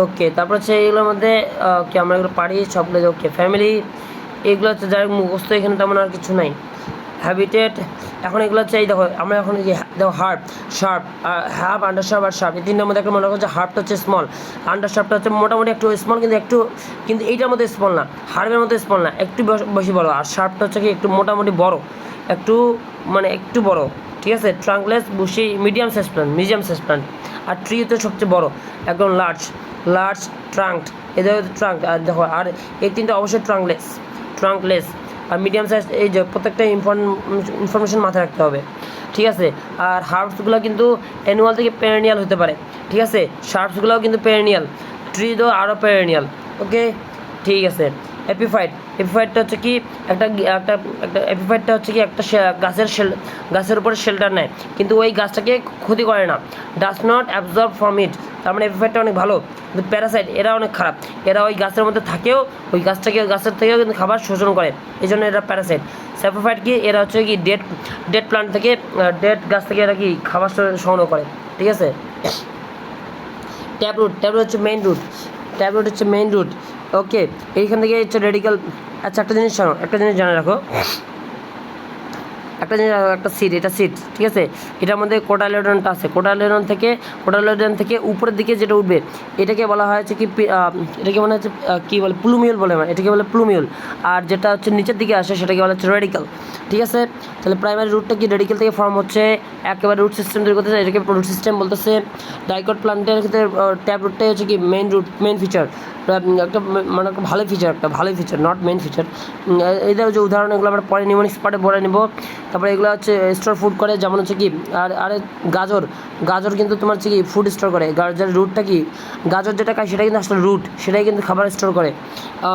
ওকে, তারপর হচ্ছে এগুলোর মধ্যে আমরা এগুলো পারি সবগুলো। ওকে, ফ্যামিলি, এগুলো হচ্ছে যাই হোক মুখস্থ, এখানে তেমন আর কিছু নাই। হ্যাবিটেট, এখন এগুলো হচ্ছে এই দেখো আমরা এখন দেখো herb shrub herb undershrub আর শার্প এই তিনটার মধ্যে একটা মনে করছে হার্পটা হচ্ছে স্মল, আন্ডার শার্পটা হচ্ছে মোটামুটি একটু স্মল কিন্তু এইটার মধ্যে স্মল না, হার্পের মধ্যে স্মল না, একটু বেশি বড়। আর শার্পটা হচ্ছে কি একটু মোটামুটি বড়, একটু বড়, ঠিক আছে। Trunkless bushy medium size plant. আর ট্রি তো সবচেয়ে বড় একদম লার্জ ট্রাঙ্ক, এদের ট্রাঙ্ক। আর দেখো আর এই তিনটা অবশ্যই ট্রাঙ্কলেস আর মিডিয়াম সাইজ, এই যে প্রত্যেকটা ইনফরমেশন মাথায় রাখতে হবে, ঠিক আছে। আর হার্বসগুলো কিন্তু অ্যানুয়াল থেকে পেরেনিয়াল হতে পারে, ঠিক আছে। শার্পসগুলোও কিন্তু পেরেনিয়াল, ট্রি তো আরও পেরেনিয়াল, ওকে, ঠিক আছে। এপিফাইটটা হচ্ছে কি একটা এপিফাইটটা হচ্ছে কি একটা গাছের উপরে শেল্টার নেয়, কিন্তু ওই গাছটাকে ক্ষতি করে না, does not absorb from it. তার মানে এপিফাইটটা অনেক ভালো। কিন্তু প্যারাসাইট এরা অনেক খারাপ, এরা ওই গাছের মধ্যে থাকেও ওই গাছের থেকেও কিন্তু খাবার শোষণ করে, এই জন্য এরা প্যারাসাইট। স্যাপ্রোফাইট কি এরা হচ্ছে কি ডেড প্লান্ট থেকে, ডেড গাছ থেকে এরা কি খাবার সংগ্রহ করে, ঠিক আছে। ট্যাবরুট হচ্ছে মেইন রুট, ওকে। এইখান থেকে হচ্ছে রেডিক্যাল। আচ্ছা একটা জিনিস জানা রাখো, একটা সিট, এটা সিট, ঠিক আছে। এটার মধ্যে কোটাইলেডনটা আছে, কোটাইলেডন থেকে উপরের দিকে যেটা উঠবে এটাকে বলা হয় হচ্ছে কি এটাকে মনে হচ্ছে কী বলে প্লুমিউল বলে, এটাকে বলে প্লুমিউল। আর যেটা হচ্ছে নিচের দিকে আসে সেটাকে বলা হচ্ছে রেডিক্যাল, ঠিক আছে। তাহলে প্রাইমারি রুটটা কি রেডিক্যাল থেকে ফর্ম হচ্ছে, একেবারে রুট সিস্টেম তৈরি করতেছে, এটাকে রুট সিস্টেম বলতেছে। ডাইকট প্লান্টের ক্ষেত্রে ট্যাব রুটটাই হচ্ছে কি মেইন ফিচার, একটা মানে একটা ভালোই ফিচার, নট মেইন ফিচার। এদের যে উদাহরণ এগুলো আমরা পরে নিউমোনিক্স পার্টে পড়ে নেব। তারপরে এগুলো হচ্ছে স্টোর ফুড করে, যেমন হচ্ছে কি আর গাজর কিন্তু তোমার হচ্ছে কি ফুড স্টোর করে। গাজরের রুটটা কি, গাজর যেটা খায় সেটা কিন্তু আসলে রুট, সেটাই কিন্তু খাবার স্টোর করে,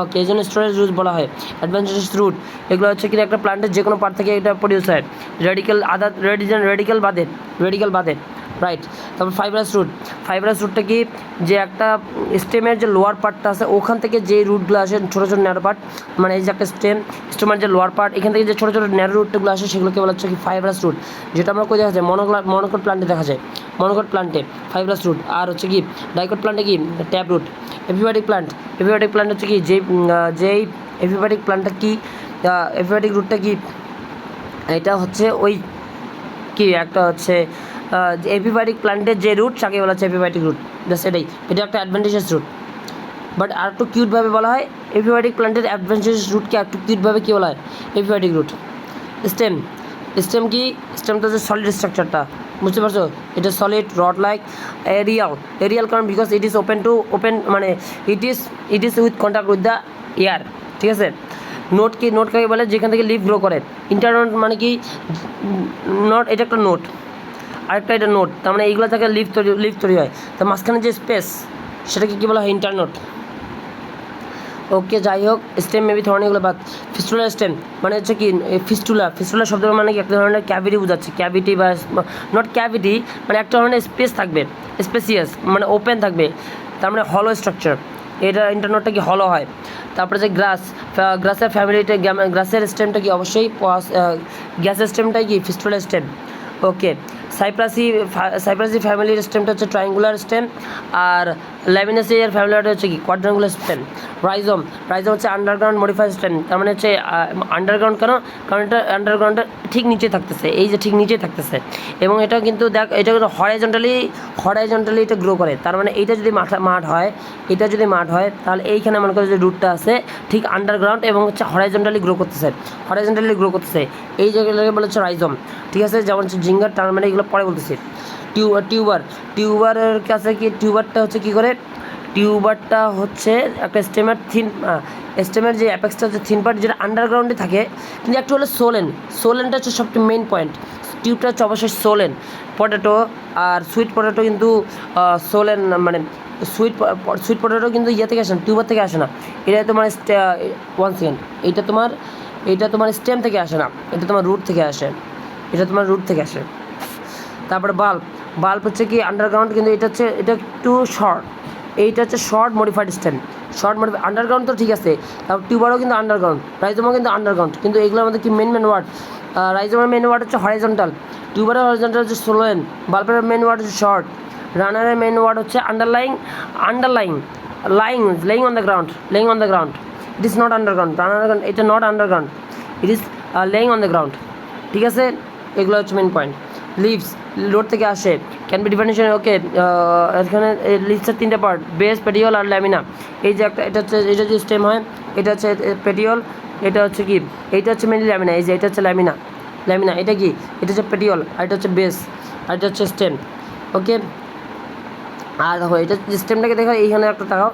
ওকে, এই জন্য স্টোরেজ রুট বলা হয়। অ্যাডভেঞ্চারাস রুট এগুলো হচ্ছে কি একটা প্লান্টের যে কোনো পার্ট থেকে এটা প্রডিউস হয়, রেডিক্যাল বাদে, রাইট। তারপর ফাইব্রাস রুটটা কি, যে একটা স্টেমের যে লোয়ার পার্টটা আছে ওখান থেকে যে রুটগুলো আসে ছোটো ন্যারো পার্ট, মানে এই যে একটা স্টেমের যে লোয়ার পার্ট এখান থেকে যে ছোটো ন্যারো রুটগুলো আসে সেগুলোকে বলা হচ্ছে কি ফাইব্রাস রুট, যেটা আমরা কোথায় দেখা যায় মনোকট প্লান্টে দেখা যায়, ফাইব্রাস রুট। আর হচ্ছে কি ডাইকট প্লান্টে কি ট্যাব রুট। এপিফাইটিক প্লান্ট হচ্ছে কি যেই এপিফাইটিক প্লান্টটা কি, এপিফাইটিক রুটটা কি, এটা হচ্ছে ওই কি একটা হচ্ছে এপিফাইটিক প্লান্টের যে রুট তাকে বলা হচ্ছে এপিফাইটিক রুট, জাস্ট এটা একটা অ্যাডভান্টেজাস রুট। বাট আর একটু কিউটভাবে বলা হয় এপিফাইটিক প্লান্টের অ্যাডভান্টেজাস রুটকে একটু কিউটভাবে কী বলা হয়, এপিফাইটিক রুট। স্টেমটা হচ্ছে সলিড স্ট্রাকচারটা, বুঝতে পারছো, এটা সলিড রড লাইক এরিয়াল কারণ বিকজ ইট ইজ ওপেন মানে it is with contact with the air, ঠিক আছে। নোট কাকে বলে, যেখান থেকে লিভ গ্রো করে। ইন্টারনোট মানে কি, এটা একটা নোট, আরেকটা এটা নোট, তার মানে এইগুলো থেকে লিভ তৈরি হয়। তার মাঝখানে যে স্পেস সেটাকে কী বলা হয়, ইন্টারনোট, ওকে। যাই হোক, স্টেম মেবি ধরনেরগুলো বাদ। ফিস্টুলার স্টেম মানে হচ্ছে কি ফিস্টুলা শব্দের মানে কি একটা ধরনের ক্যাভিটি বোঝাচ্ছে, ক্যাভিটি বা নট ক্যাভিটি মানে একটা ধরনের স্পেস থাকবে, স্পেসিয়াস মানে ওপেন থাকবে, তার মানে হলো স্ট্রাকচার, এটা ইন্টারনোটটা কি হলো হয়। তারপরে যে গ্রাসের ফ্যামিলিতে গ্রাসের স্টেমটা কি অবশ্যই গ্যাসের স্টেমটাই কি ফিস্টুলার স্টেম, ওকে। সাইপ্রাসি ফ্যামিলির স্টেমটা হচ্ছে ট্রায়াঙ্গুলার স্টেম, আর ল্যামিনেসিয়ার ফ্যামিলিটা হচ্ছে কি কোয়াড্রাঙ্গুলার স্টেম। রাইজোম হচ্ছে আন্ডারগ্রাউন্ড মডিফাইড স্টেম, তার মানে হচ্ছে আন্ডারগ্রাউন্ড কারণ এটা আন্ডারগ্রাউন্ডের ঠিক নিচে থাকতেছে, এই যে ঠিক নিচে থাকতেছে, এবং এটা কিন্তু এটা কিন্তু হরাইজন্টালি এটা গ্রো করে। তার মানে এইটা যদি মাঠ হয় তাহলে এইখানে মনে করো যে রুটটা আছে ঠিক আন্ডারগ্রাউন্ড এবং হচ্ছে হরাইজন্টালি গ্রো করতেছে, এই জায়গাটাকে বলা হচ্ছে রাইজোম, ঠিক আছে। যেমন হচ্ছে জিঙ্গার, তার মানে এগুলো পরে বলতেছি। টিউবারের কাছে কি, টিউবারটা হচ্ছে কী করে, টিউবারটা হচ্ছে একটা স্টেমের যে অ্যাপেক্সটা হচ্ছে থিন পার্ট, যেটা আন্ডারগ্রাউন্ডে থাকে, কিন্তু একটু হলো সোলেনটা হচ্ছে সবচেয়ে মেইন পয়েন্ট। টিউবটা হচ্ছে অবশ্যই সোলেন। পটেটো আর সুইট পটেটো কিন্তু সোলেন মানে সুইট পটেটো কিন্তু ইয়ে থেকে আসে না, টিউবার থেকে আসে না, এটা তোমার ওয়ান সেকেন্ড, এটা তোমার স্টেম থেকে আসে না, এটা তোমার রুট থেকে আসে। তারপরে বাল্ব হচ্ছে কি আন্ডারগ্রাউন্ড, কিন্তু এটা একটু শর্ট, এইটা হচ্ছে শর্ট মডিফাইড স্টেম, আন্ডারগ্রাউন্ড তো ঠিক আছে, তারপর টিউবারও কিন্তু আন্ডারগ্রাউন্ড, রাইজোমও কিন্তু আন্ডারগ্রাউন্ড, কিন্তু এগুলোর মধ্যে কি মেন ওয়ার্ড, রাইজোমের মেন ওয়ার্ড হচ্ছে হরাইজন্টাল, টিউবারের হরাইজন্টাল হচ্ছে সোলোয়েন, বাল্বের মেন ওয়ার্ড হচ্ছে শর্ট, রানারের মেন ওয়ার্ড হচ্ছে laying on the ground, it is not underground, এটা not underground, it is laying on the ground, ঠিক আছে। এগুলো হচ্ছে মেন পয়েন্ট। লিভস রোড থেকে আসে, ক্যান বি ডিফারেন্সিয়েশন। ওকে, এখানে লিভসের 3টা পার্ট, বেস, পেটিওল আর ল্যামিনা। এই যে একটা, এটা হচ্ছে, এটা যে স্টেম হয়, এটা হচ্ছে পেটিওল, এটা হচ্ছে কি, এইটা হচ্ছে মেনলি ল্যামিনা। এই যে এটা হচ্ছে ল্যামিনা, এটা কি, এটা হচ্ছে পেটিওল, আর এটা হচ্ছে বেস, আর এটা হচ্ছে স্টেম। ওকে, আর দেখো এটা স্টেমটাকে দেখো, এইখানে একটা তাকাও,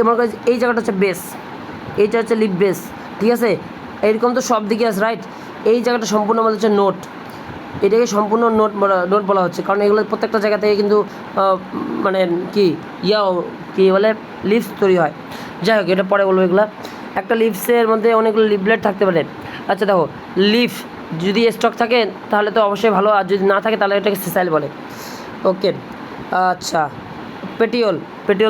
আমার কাছে এই জায়গাটা হচ্ছে বেস, এইটা হচ্ছে লিপ বেস, ঠিক আছে। এইরকম তো সব দিকে আছে, রাইট। এই জায়গাটা সম্পূর্ণ বলা হচ্ছে নোট, এটাকে সম্পূর্ণ নোট বলা হচ্ছে, কারণ এগুলো প্রত্যেকটা জায়গা থেকে কিন্তু মানে কি কী বলে লিভস তৈরি হয়। যাই হোক, এটা পরে বলবো এগুলো। একটা লিভসের মধ্যে অনেকগুলো লিভলেট থাকতে পারে। আচ্ছা দেখো, লিফ যদি স্টক থাকে তাহলে তো অবশ্যই ভালো, আর যদি না থাকে তাহলে এটাকে সেসাইল বলে। ওকে, আচ্ছা পেটিওল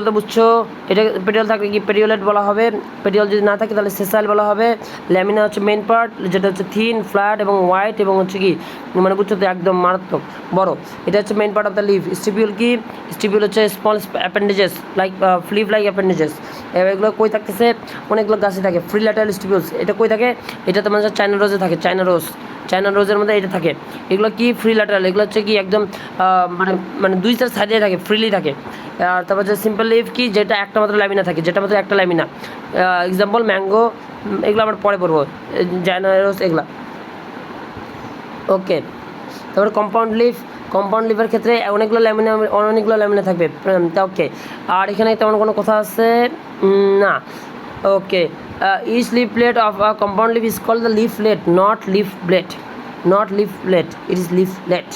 তো বুঝছো, এটা পেটিওল থাকলে কি পেটিওলেট বলা হবে, পেটিওল যদি না থাকে তাহলে সেসাইল বলা হবে। ল্যামিনা হচ্ছে মেন পার্ট, যেটা হচ্ছে থিন, ফ্ল্যাট এবং হোয়াইট, এবং হচ্ছে কি মানে বুঝছো তো একদম মারাত্মক বড়, এটা হচ্ছে main part of the leaf. Stipule কি, স্টিপিউল হচ্ছে small appendages like flip like appendages. এগুলো কই থাকতেছে, অনেকগুলো গাছে থাকে। ফ্রি ল্যাটারাল স্টিপিউলস, এটা কই থাকে, এটা তোমার চায়না রোজে থাকে, চায়না রোজের মধ্যে এটা থাকে। এগুলো কি ফ্রি ল্যাটারাল, এগুলো হচ্ছে কি একদম মানে দুই সাইডে থাকে, ফ্রিলি থাকে। আর তারপর যে সিম্পল লিভ কি, যেটা একটা মাত্র ল্যামিনা থাকে, যেটা মাত্র একটা ল্যামিনা, এক্সাম্পল ম্যাঙ্গো, এগুলো আমরা পরে পড়বো, চায়না রোজ এগুলা। ওকে, তারপরে কম্পাউন্ড লিভের ক্ষেত্রে অনেকগুলো ল্যামিনা থাকবে। তা ওকে, আর এখানে তেমন কোনো কথা আছে না। Okay, each leaflet of a compound leaf is called the leaflet, not leaflet, it is leaflet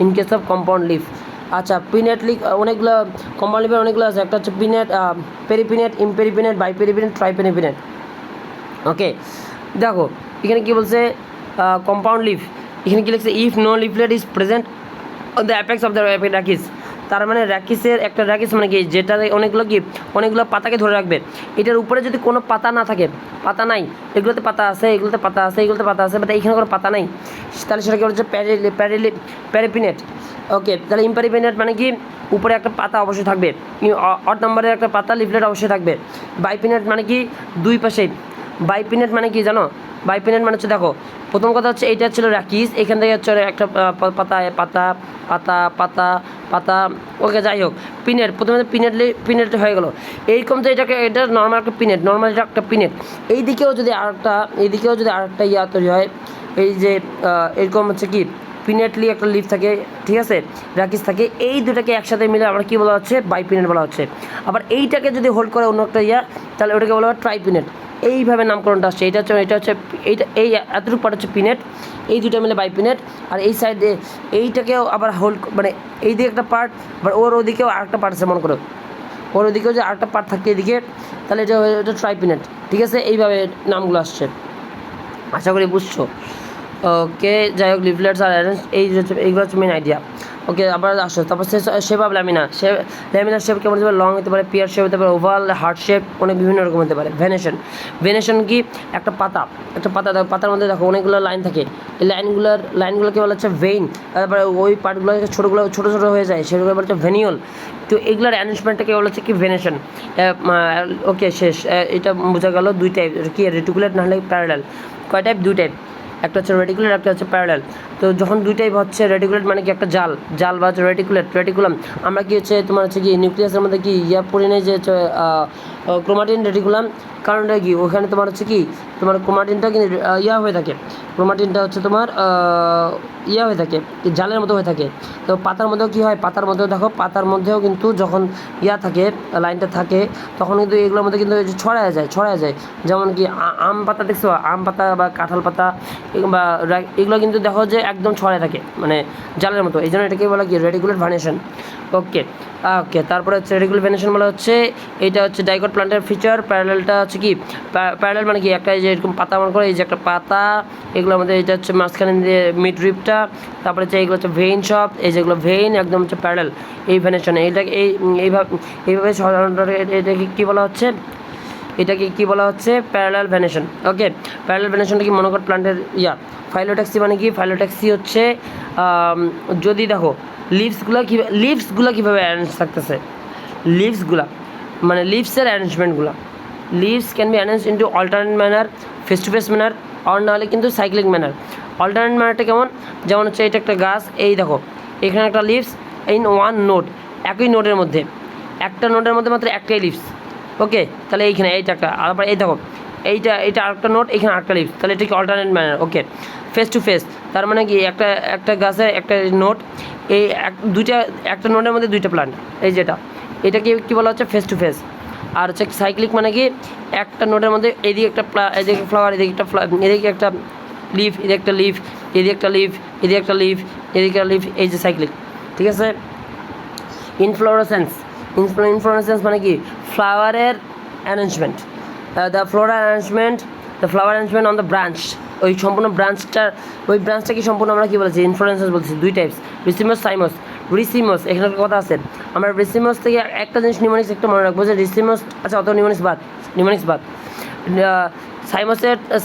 in case of compound leaf. আচ্ছা, পিনেট লিভ অনেকগুলো, কম্পাউন্ড লিভের অনেকগুলো আছে। একটা হচ্ছে পিনেট, পেরিপিনেট, ইমপেরিপিনেট, বাইপেরিপিনেট, ট্রাইপেরিপিনেট। ওকে, দেখো এখানে কী বলছে, কম্পাউন্ড লিভ, এখানে কী লিখছে, if no leaflet is present on the apex of the rachis. তার মানে র্যাকিসের একটা র্যাকিস মানে কি, যেটা অনেকগুলো পাতাকে ধরে রাখবে। এটার উপরে যদি কোনো পাতা না থাকে, পাতা নাই, এগুলোতে পাতা আছে, এগুলোতে পাতা আছে, বাট এইখানে কোনো পাতা নাই, তাহলে সেটাকে হচ্ছে প্যারিপিনেট। ওকে, তাহলে ইমপ্যারিপিনেট মানে কি, উপরে একটা পাতা অবশ্যই থাকবে, অড নাম্বারের একটা পাতা লিফলেট অবশ্যই থাকবে। বাইপিনেট মানে কি, দুই পাশেই। বাইপিনেট মানে কি জানো, বাইপিনেট মানে হচ্ছে, দেখো প্রথম কথা হচ্ছে এইটা ছিল র্যাকিস, এখান থেকে হচ্ছে একটা পাতা পাতা পাতা পাতা পাতা। ওকে, যাই হোক, প্রথমে পিনেট হয়ে গেলো এইরকম। তো এটা নর্মাল একটা পিনেট, এইদিকেও যদি আরেকটা ইয়া তৈরি হয়, এই যে এরকম হচ্ছে কি পিনেটলি একটা লিফ থাকে, ঠিক আছে, র্যাকিস থাকে, এই দুটাকে একসাথে মিলে আমরা কী বলা হচ্ছে, বাইপিনেট বলা হচ্ছে। আবার এইটাকে যদি হোল্ড করে অন্য একটা তাহলে ওটাকে বলা হয় ট্রাইপিনেট। এইভাবে নামকরণটা আসছে। এটা হচ্ছে এই এতটুকু পার্ট হচ্ছে পিনেট, এই দুটো মিলে বাইপিনেট। আর এই সাইডে এইটাকেও আবার হোল্ড, মানে এই দিকে একটা পার্ট, আবার ওর ওদিকেও আরেকটা পার্ট আছে, মনে করো ওর ওদিকেও যে আরেকটা পার্ট থাকে এদিকে, তাহলে এটা ট্রাইপিনেট, ঠিক আছে। এইভাবে নামগুলো আসছে, আশা করি বুঝছো। ওকে, যাই হোক, লিফলেটস আর অ্যারেঞ্জ, এইগুলো হচ্ছে মেন আইডিয়া। ওকে, আবার আসো, তারপর শেপ অফ ল্যামিনার শেপ কেমন হতে পারে, লং হতে পারে, পিয়ার শেপ হতে পারে, ওভাল, হার্ট শেপ, অনেক বিভিন্ন রকম হতে পারে। ভেনেশন কি, একটা পাতার মধ্যে দেখো অনেকগুলো লাইন থাকে, এই লাইনগুলোকে বলা হচ্ছে ভেইন। তারপরে ওই পার্টগুলো ছোটো হয়ে যায়, সেগুলো বলা হচ্ছে ভেনিওল। তো এগুলোর অ্যারেঞ্জমেন্টটাকে বলা হচ্ছে কি ভেনেশন। ওকে, শেষ, এটা বোঝা গেল দুই টাইপ, কি রেটিকুলেট নাহলে প্যারালাল। কয় টাইপ, দুই টাইপ, একটা হচ্ছে রেটিকুলেট, একটা হচ্ছে প্যারালাল। তো যখন দুই টাইপ হচ্ছে, রেটিকুলেট মানে কি একটা জাল বা হচ্ছে রেটিকুলাম। আমরা কি হচ্ছে তোমার হচ্ছে কি নিউক্লিয়াসের মধ্যে কি পড়ে নেই যে ক্রোমাটিন, রেটিকুলাম। কারণটা কি, ওখানে তোমার হচ্ছে কি, তোমার ক্রোমাটিনটা কিন্তু হয়ে থাকে, ক্রোমাটিনটা হচ্ছে তোমার হয়ে থাকে, জালের মতো হয়ে থাকে। তো পাতার মধ্যেও কী হয়, পাতার মধ্যেও কিন্তু যখন থাকে, লাইনটা থাকে, তখন কিন্তু এগুলোর মধ্যে কিন্তু ছড়ায় যায়। যেমন কি আম পাতা দেখছো, আম পাতা বা কাঁঠাল পাতা বা এগুলো কিন্তু দেখো যে একদম ছড়ায় থাকে, মানে জালের মতো। এই জন্য এটাকে বলা কি, রেটিকুলেট ভ্যানেশন। ওকে, তারপরে হচ্ছে রেটিকুলার ভ্যানেশন বলা হচ্ছে, এটা হচ্ছে ডাইকট প্লান্টের ফিচার। প্যারালালটা হচ্ছে কি, প্যারালাল মানে কি, একটা যে এরকম পাতা মনে করে, এই যে একটা পাতা, এগুলোর মধ্যে এটা হচ্ছে মাঝখানে দিয়ে মিড রিপটা, তারপরে হচ্ছে এইগুলো হচ্ছে ভেইন সব, এই যেগুলো ভেইন একদম হচ্ছে প্যারালাল, এই ভ্যানেশন। এইটাকে এইভাবে সাধারণত এটাকে কী বলা হচ্ছে, প্যারালাল ভ্যানেশন। ওকে, প্যারালাল ভ্যানেশনটা কি, মনোকট প্লান্টের ফাইলোট্যাক্সি মানে কি, ফাইলোট্যাক্সি হচ্ছে যদি দেখো লিভসগুলো কীভাবে অ্যারেঞ্জ থাকতেছে, মানে লিভসের অ্যারেঞ্জমেন্টগুলো, leaves can be arrange into alternate manner, face to face manner, আর নাহলে কিন্তু সাইক্লিক ম্যানার। অল্টারনেট ম্যানারটা কেমন, যেমন হচ্ছে এটা একটা গাছ, এই দেখো এখানে একটা লিভস ইন ওয়ান নোড, একই নোডের মধ্যে, একটা নোডের মধ্যে মাত্র একটাই লিভস। ওকে, তাহলে এইখানে এইটা একটা, আবার এই দেখো এটা আরেকটা নোট, এখানে আরেকটা লিভস, তাহলে এটা কি alternate manner. Okay, face to face তার মানে কি একটা গাছের একটা নোট, এই একটা নোটের মধ্যে দুইটা প্লান্ট, এই এটাকে কি বলা হচ্ছে ফেস টু ফেস। আর হচ্ছে সাইক্লিক মানে কি একটা নোটের মধ্যে এদিকে একটা এদিকে ফ্লাওয়ার, এদিকে একটা এদিকে একটা লিফ, এদিকে একটা লিফ, এদিকে একটা লিফ, এদিকে একটা লিফ, এদিকে একটা লিফ, এই যে সাইক্লিক। ঠিক আছে। ইনফ্লোরেসেন্স মানে কি ফ্লাওয়ারের arrangement, the floral arrangement, the flower arrangement on the branch, ওই সম্পূর্ণ ব্রাঞ্চটা কি সম্পূর্ণ আমরা কী বলেছি ইনফ্লোরেসেন্স বলছি, দুই টাইপস, রিসিমস এখানে একটা কথা আছে, আমরা রিসিমস থেকে একটা জিনিস নিউমোনিক্স একটা মনে রাখবো যে রিসিমস, আচ্ছা অত নিউমোনিক্স বাদ।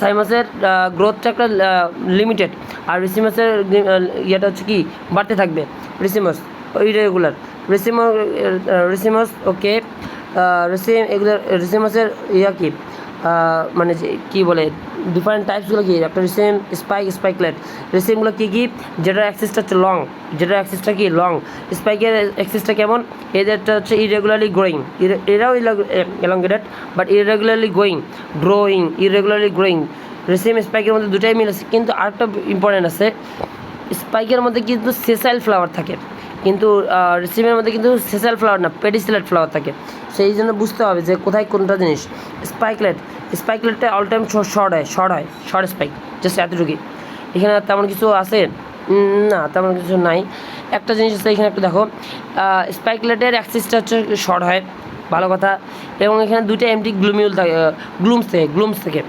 সাইমাসের গ্রোথটা একটা লিমিটেড, আর রিসিমাসের ইয়েটা হচ্ছে কি বাড়তে থাকবে। রিসিমাস ইরেগুলার, রিসিমাস ওকে, এগুলো রিসিমাসের ইয়া কি মানে কী বলে ডিফারেন্ট টাইপসগুলো কি, একটা রিসিম স্পাইকলেট, রিসিমগুলো কী যেটার অ্যাক্সিসটা হচ্ছে লং, স্পাইকের অ্যাক্সিসটা কেমন, এদেরটা হচ্ছে ইরেগুলারলি গ্রোয়িং, এরাও এলঙ্গেটেড বাট ইরেগুলারলি গ্রোয়িং। রিসিম স্পাইকের মধ্যে দুটাই মিল আছে, কিন্তু আরেকটা ইম্পর্টেন্ট আছে, স্পাইকের মধ্যে কিন্তু সেসাইল ফ্লাওয়ার থাকে, কিন্তু রিসিমের মধ্যে কিন্তু সেসাইল ফ্লাওয়ার না, পেডিসিলেট ফ্লাওয়ার থাকে। সেই জন্য বুঝতে হবে যে কোথায় কোনটা জিনিস। স্পাইকলেটটা all time short spike, just এতটুকুই। এখানে তেমন কিছু আছে না, তেমন কিছু নাই। একটা জিনিস আছে এখানে একটু দেখো, স্পাইকলেটের অ্যাক্সিসটা হচ্ছে শর্ট হয়, ভালো কথা। এবং এখানে দুইটা এমটি গ্লুমিউল থাকে, গ্লুমস থেকে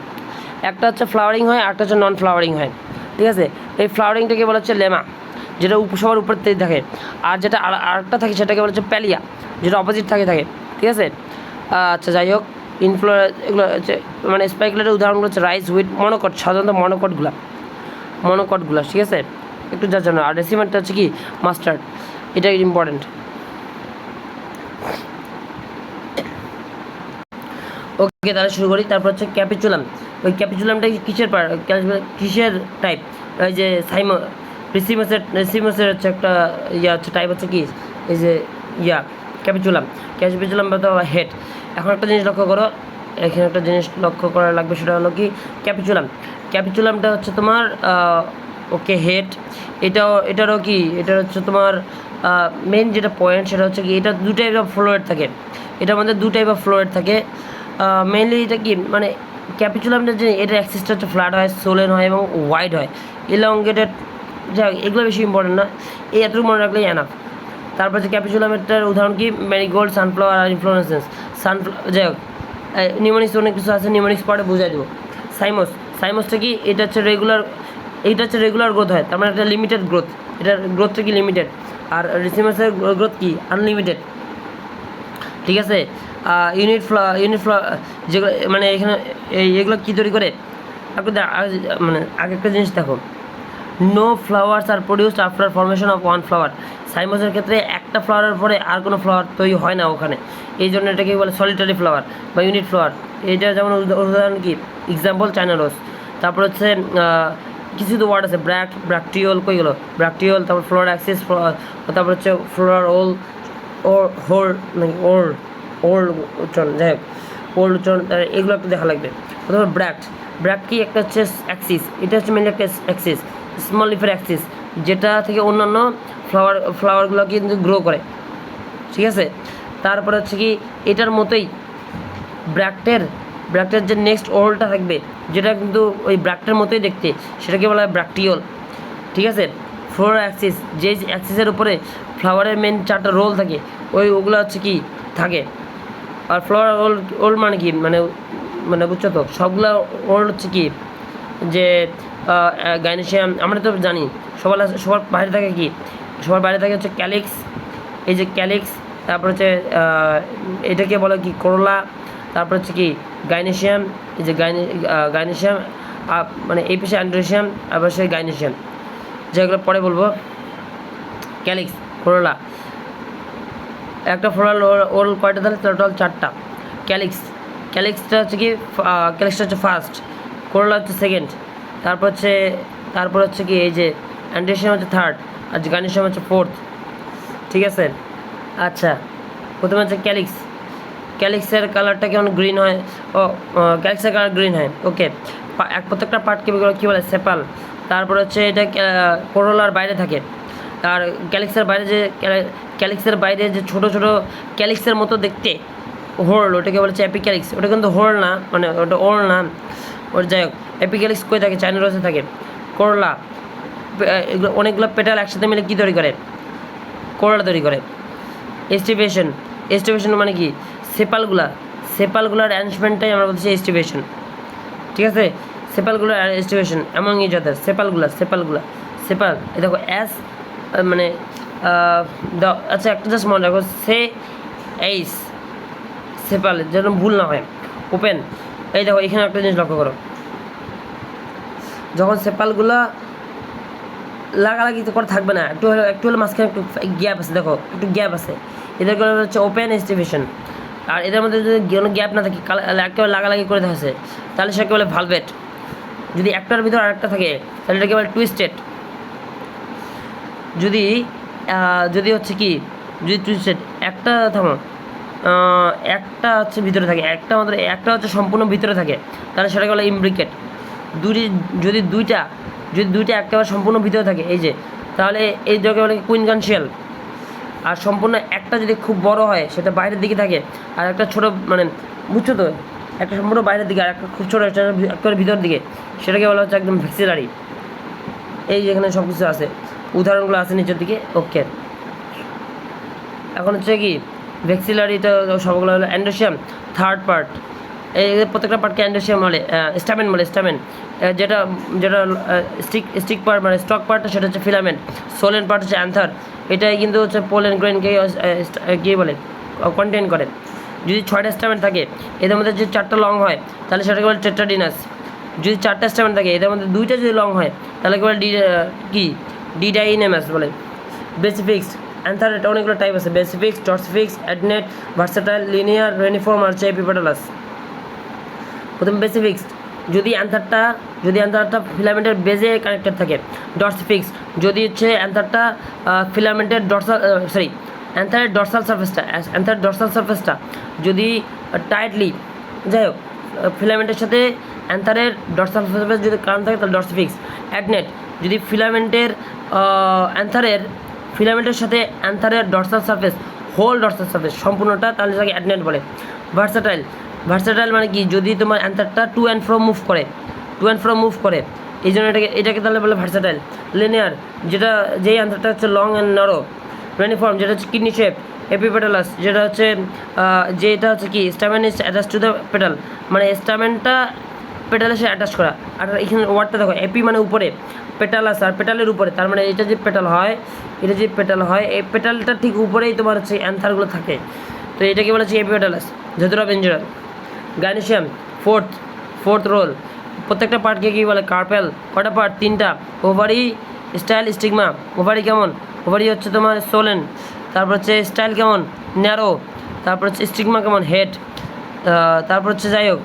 একটা হচ্ছে ফ্লাওয়ারিং হয়, একটা হচ্ছে নন ফ্লাওয়ারিং হয়। ঠিক আছে, এই ফ্লাওয়ারিংটাকে বলা হচ্ছে লেমা, যেটা সবার উপর থেকে থাকে, আর যেটা আরেকটা থাকে সেটাকে বলা হচ্ছে প্যালিয়া, যেটা অপোজিট থাকে। ঠিক আছে, আচ্ছা যাই হোক, এগুলো হচ্ছে মানে স্পাইকলেটের উদাহরণগুলো হচ্ছে রাইস, হুইট, মনোকট, সাধারণত মনোকটগুলো। ঠিক আছে, একটু যা জানো। আর রেসিমেন্টটা হচ্ছে কি মাস্টার্ড, এটা ইম্পর্টেন্ট। ওকে, তাহলে শুরু করি। তারপর হচ্ছে ক্যাপিচুলাম। ওই ক্যাপিচুলামটা কিসের টাইপ, ওই যে রেসিমাসের হচ্ছে একটা হচ্ছে টাইপ হচ্ছে কি, এই যে ক্যাপিচুলাম বা হেড। এখন একটা জিনিস লক্ষ্য করো, এখানে একটা জিনিস লক্ষ্য করা লাগবে, সেটা হলো কি ক্যাপিচুলামটা হচ্ছে তোমার ওকে হেড, এটারও কি, এটার হচ্ছে তোমার মেন যেটা পয়েন্ট সেটা হচ্ছে কি, এটা দু টাইপ অফ ফ্লোয়েড থাকে, এটার মধ্যে দু টাইপ অফ ফ্লোয়েড থাকে। মেনলি এটা কি মানে ক্যাপিচুলামটা যে এটার অ্যাক্সিসটা হচ্ছে ফ্ল্যাট হয়, সোলেন হয় এবং ওয়াইড হয়, এলংগেটেড। যাই এগুলো বেশি ইম্পর্টেন্ট না, এই এতটুকু মনে রাখলেই এনাফ। তারপর হচ্ছে ক্যাপিচুলামের উদাহরণ কি ম্যারিগোল্ড, সানফ্লাওয়ার আর ইনফ্লোরেসেন্স। যাই হোক, নিউমোনিক্স অনেক কিছু আছে, নিউমোনিক্স পরে বুঝাই দেবো। সাইমসটা কি, এটা হচ্ছে রেগুলার গ্রোথ হয়, তার মানে একটা লিমিটেড গ্রোথ, এটার গ্রোথটা কি লিমিটেড। আর রিসিমাসের গ্রোথ কি আনলিমিটেড। ঠিক আছে, ইউনিট যেগুলো মানে এখানে এগুলো কী তৈরি করে, মানে আগে একটা জিনিস দেখো, no flowers are produced after formation of one flower. সাইমসের ক্ষেত্রে একটা ফ্লাওয়ারের পরে আর কোনো ফ্লাওয়ার তৈরি হয় না ওখানে, এই জন্য এটাকে বলে সলিটারি ফ্লাওয়ার বা ইউনিট ফ্লাওয়ার। এটা যেমন উদাহরণ কি, এক্সাম্পল চায়না রোজ। তারপর হচ্ছে কিছু তো ওয়ার্ড আছে, ব্র্যাকটিওল, কইগুলো ব্র্যাকটিওল, তারপর ফ্লোরার অ্যাক্সিস, তারপর হচ্ছে ফ্লোরার ওল্ড উচ্চারণ, যাই হোক ওল্ড উচ্চারণ, এগুলো একটু দেখা লাগবে। প্রথমে ব্র্যাক্ট কি একটা হচ্ছে অ্যাক্সিস, এটা হচ্ছে মেনলি একটা অ্যাক্সিস, স্মল লিফের অ্যাক্সিস, যেটা থেকে অন্যান্য ফ্লাওয়ারগুলো কিন্তু গ্রো করে। ঠিক আছে, তারপরে হচ্ছে কি এটার মতোই ব্র্যাক্টের যে নেক্সট ওল্ডটা থাকবে, যেটা কিন্তু ওই ব্র্যাক্টের মতোই দেখতে, সেটাকে বলা হয় ব্র্যাকটিওল। ঠিক আছে, ফ্লোরার অ্যাক্সিস, যে অ্যাক্সিসের উপরে ফ্লাওয়ারের মেন চারটা রোল থাকে, ওগুলো হচ্ছে কি থাকে। আর ফ্লোরার ওল্ড মানে কি, মানে বুঝছো তো, সবগুলো ওল্ড হচ্ছে কি, যে গাইনেশিয়াম আমরা তো জানি, সবার বাইরে থাকে কি, সবার বাইরে থাকে হচ্ছে ক্যালিক্স, এই যে ক্যালিক্স, তারপর হচ্ছে এটাকে বলে কি করোলা, তারপর হচ্ছে কি গাইনেশিয়াম, এই যে গাইনেশিয়াম, মানে এই পেশে অ্যান্ড্রোশিয়াম, আবার সেই গাইনেশিয়াম, যেগুলো পরে বলবো। ক্যালিক্স, করোলা, একটা ফ্লোরাল ওল কয়টা তাহলে টোটাল 4টা। ক্যালিক্সটা হচ্ছে কি, ক্যালিক্সটা হচ্ছে ফার্স্ট, করোলা হচ্ছে সেকেন্ড, তারপর হচ্ছে তারপর হচ্ছে কি এই যে অ্যান্ড্রেশিয়াম হচ্ছে থার্ড, আর গাইনোসিয়াম হচ্ছে ফোর্থ। ঠিক আছে, আচ্ছা প্রথমে হচ্ছে ক্যালিক্স। ক্যালিক্সের কালারটা কেমন গ্রিন হয়, ও ক্যালিক্সের কালার গ্রিন হয়। ওকে, প্রত্যেকটা পার্টকে কী বলে সেপাল। তারপর হচ্ছে এটা কোরোলার বাইরে থাকে। আর ক্যালিক্সের বাইরে যে ছোটো ছোটো ক্যালিক্সের মতো দেখতে হোল, ওটাকে বলেছে অ্যাপিক্যালিক্স। ওটা কিন্তু হোল না, মানে ওটা ওল না, ওর যাই হোক অ্যাপিক্যালিক্স কই থাকে, চাইনোরসে থাকে। করলা, এগুলো অনেকগুলো পেটাল একসাথে মিলে কী তৈরি করে, করলা তৈরি করে। এস্টিভেশন মানে কি, সেপালগুলার অ্যারেঞ্জমেন্টটাই আমরা বলছি এস্টিভেশন। ঠিক আছে, সেপালগুলার এস্টিভেশন এমন ইজ আদার সেপাল এই দেখো অ্যাস মানে আচ্ছা একটা জাস্ট মনে রাখো, এইস সেপাল যেন ভুল না হয়। ওপেন, এই দেখো এখানে একটা জিনিস লক্ষ্য করো, যখন সেপালগুলা লাগালাগি তো করে থাকবে না, একটু হলে মাঝখানে একটু গ্যাপ আছে, দেখো একটু গ্যাপ আছে, এদেরকে হচ্ছে ওপেন এস্টিভেশন। আর এদের মধ্যে যদি কোনো গ্যাপ না থাকে, একেবারে লাগালাগি করে থাকে, তাহলে সেটাকে বলে ভালভেট। যদি একটার ভিতর আরেকটা থাকে তাহলে এটাকে বলে টুইস্টেড। যদি হচ্ছে কি, যদি টুইস্টেড একটা থামো, একটা হচ্ছে ভিতরে থাকে, একটা হচ্ছে সম্পূর্ণ ভিতরে থাকে, তাহলে সেটাকে বলে ইমব্রিকেট। যদি দুইটা একেবারে সম্পূর্ণ ভিতরে থাকে, এই যে, তাহলে এই জায়গায় বলে কুইনকানশিয়াল। আর সম্পূর্ণ একটা যদি খুব বড় হয়, সেটা বাইরের দিকে থাকে, আর একটা ছোটো মানে বুঝছো তো, একটা সম্পূর্ণ বাইরের দিকে আর একটা খুব ছোটো একেবারে ভিতরের দিকে, সেটাকে বলা হচ্ছে একদম ভ্যাক্সিলারি। এই যেখানে সব কিছু আছে, উদাহরণগুলো আছে নিচের দিকে। ওকে, এখন হচ্ছে কি ভ্যাক্সিলারিটা সবগুলো হলো অ্যান্ডোসিয়াম থার্ড পার্ট। এই প্রত্যেকটা পার্টকে অ্যান্ডোসিয়াম বলে, স্টামেন বলে। যেটা স্টিক পার্ট মানে স্টক পার্টটা সেটা হচ্ছে ফিলামেন্ট। সোলেন পার্ট হচ্ছে অ্যান্থার, এটাই কিন্তু হচ্ছে পোলেন গ্রেনকে কী বলে কন্টেন করে। যদি 6টা স্টামেন থাকে, এদের মধ্যে যদি 4টা লং হয় তাহলে সেটাকে বলে টেট্রাডিনাস। যদি 4টা স্টামেন থাকে, এদের মধ্যে 2টা যদি লং হয় তাহলে কি বলে ডিডাইনেমাস বলে। বেসিফিক্সড অ্যান্থার, এটা অনেকগুলো টাইপ আছে, বেসিফিক্স, ডরসিফিক্স, অ্যাডনেট, ভার্সেটাইল, লিনিয়ার, রেনিফর্ম আর হচ্ছে এপিপেটালাস। প্রথমে বেসিফিক্সড, যদি অ্যান্থারটা ফিলামেন্টের বেজে কানেক্টেড থাকে। ডরসিফিক্স, যদি হচ্ছে অ্যান্থারটা ফিলামেন্টের অ্যান্থারের ডরসাল সারফেসটা যদি টাইটলি, যাই হোক ফিলামেন্টের সাথে অ্যান্থারের ডরসাল সারফেস যদি কারণ থাকে তাহলে ডরসিফিক্স। অ্যাডনেট, যদি ফিলামেন্টের সাথে অ্যান্থারের dorsal surface, whole dorsal surface সম্পূর্ণটা, তাহলে সেটাকে অ্যাডনেট বলে। ভার্সাটাইল মানে কি, যদি তোমার অ্যান্থারটা টু অ্যান্ড ফ্রো মুভ করে, এই জন্য এটাকে তাহলে বলে ভার্সাটাইল। লিনিয়ার, যেই অ্যান্থারটা হচ্ছে লং অ্যান্ড ন্যারো। রেনিফর্ম, যেটা হচ্ছে কিডনি শেপ। এপিপেটালাস, যেটা হচ্ছে কি stamen is attach to the petal, মানে স্টামেনটা পেটালের সাথে অ্যাটাচ করা। আর এখানে ওয়ার্ডটা দেখো, এপি মানে উপরে, পেটালাস আর পেটালের উপরে, তার মানে এটা যে পেটাল হয়, এই পেটালটা ঠিক উপরেই তোমার হচ্ছে অ্যান্থারগুলো থাকে, তো এটাকে বলেছে এপিপেটালাস। যতটা বেঞ্জুরাল। Gynoecium fourth role. প্রত্যেকটা পার্টকে কী বলে, কার্পেল। কটা পার্ট, 3টা। Ovary, style, stigma. ওভারি কেমন, ওভারি হচ্ছে তোমার সোলেন। তারপর হচ্ছে স্টাইল কেমন, ন্যারো। তারপর হচ্ছে স্টিগমা কেমন, হেড। তারপর হচ্ছে যাই হোক,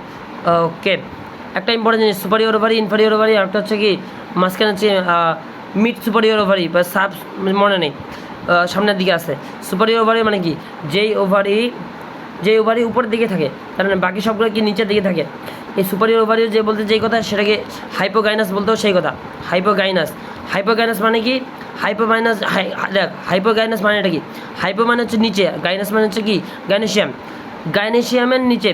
ওকে একটা ইম্পর্টেন্ট জিনিস, সুপারিয়র ওভারি, ইনফেরিয়র ওভারি, আর একটা হচ্ছে কি মাঝখানে হচ্ছে মিড সুপারিয়র ওভারি বা সাব, মনে নেই, সামনের দিকে আছে। সুপারিয়র ওভারি মানে কি, যেই ওভারি উপরের দিকে থাকে, তার মানে বাকি সবগুলো কি নিচের দিকে থাকে। এই সুপারিয়র ওভারি যে বলতে যেই কথা, সেটাকে হাইপোগাইনাস বলতেও সেই কথা। হাইপোগাইনাস মানে কি, হাইপোগাইনাস মানে এটা কি, হাইপো মানে হচ্ছে নিচে, গাইনাস মানে হচ্ছে কি গাইনেশিয়ামের নিচে,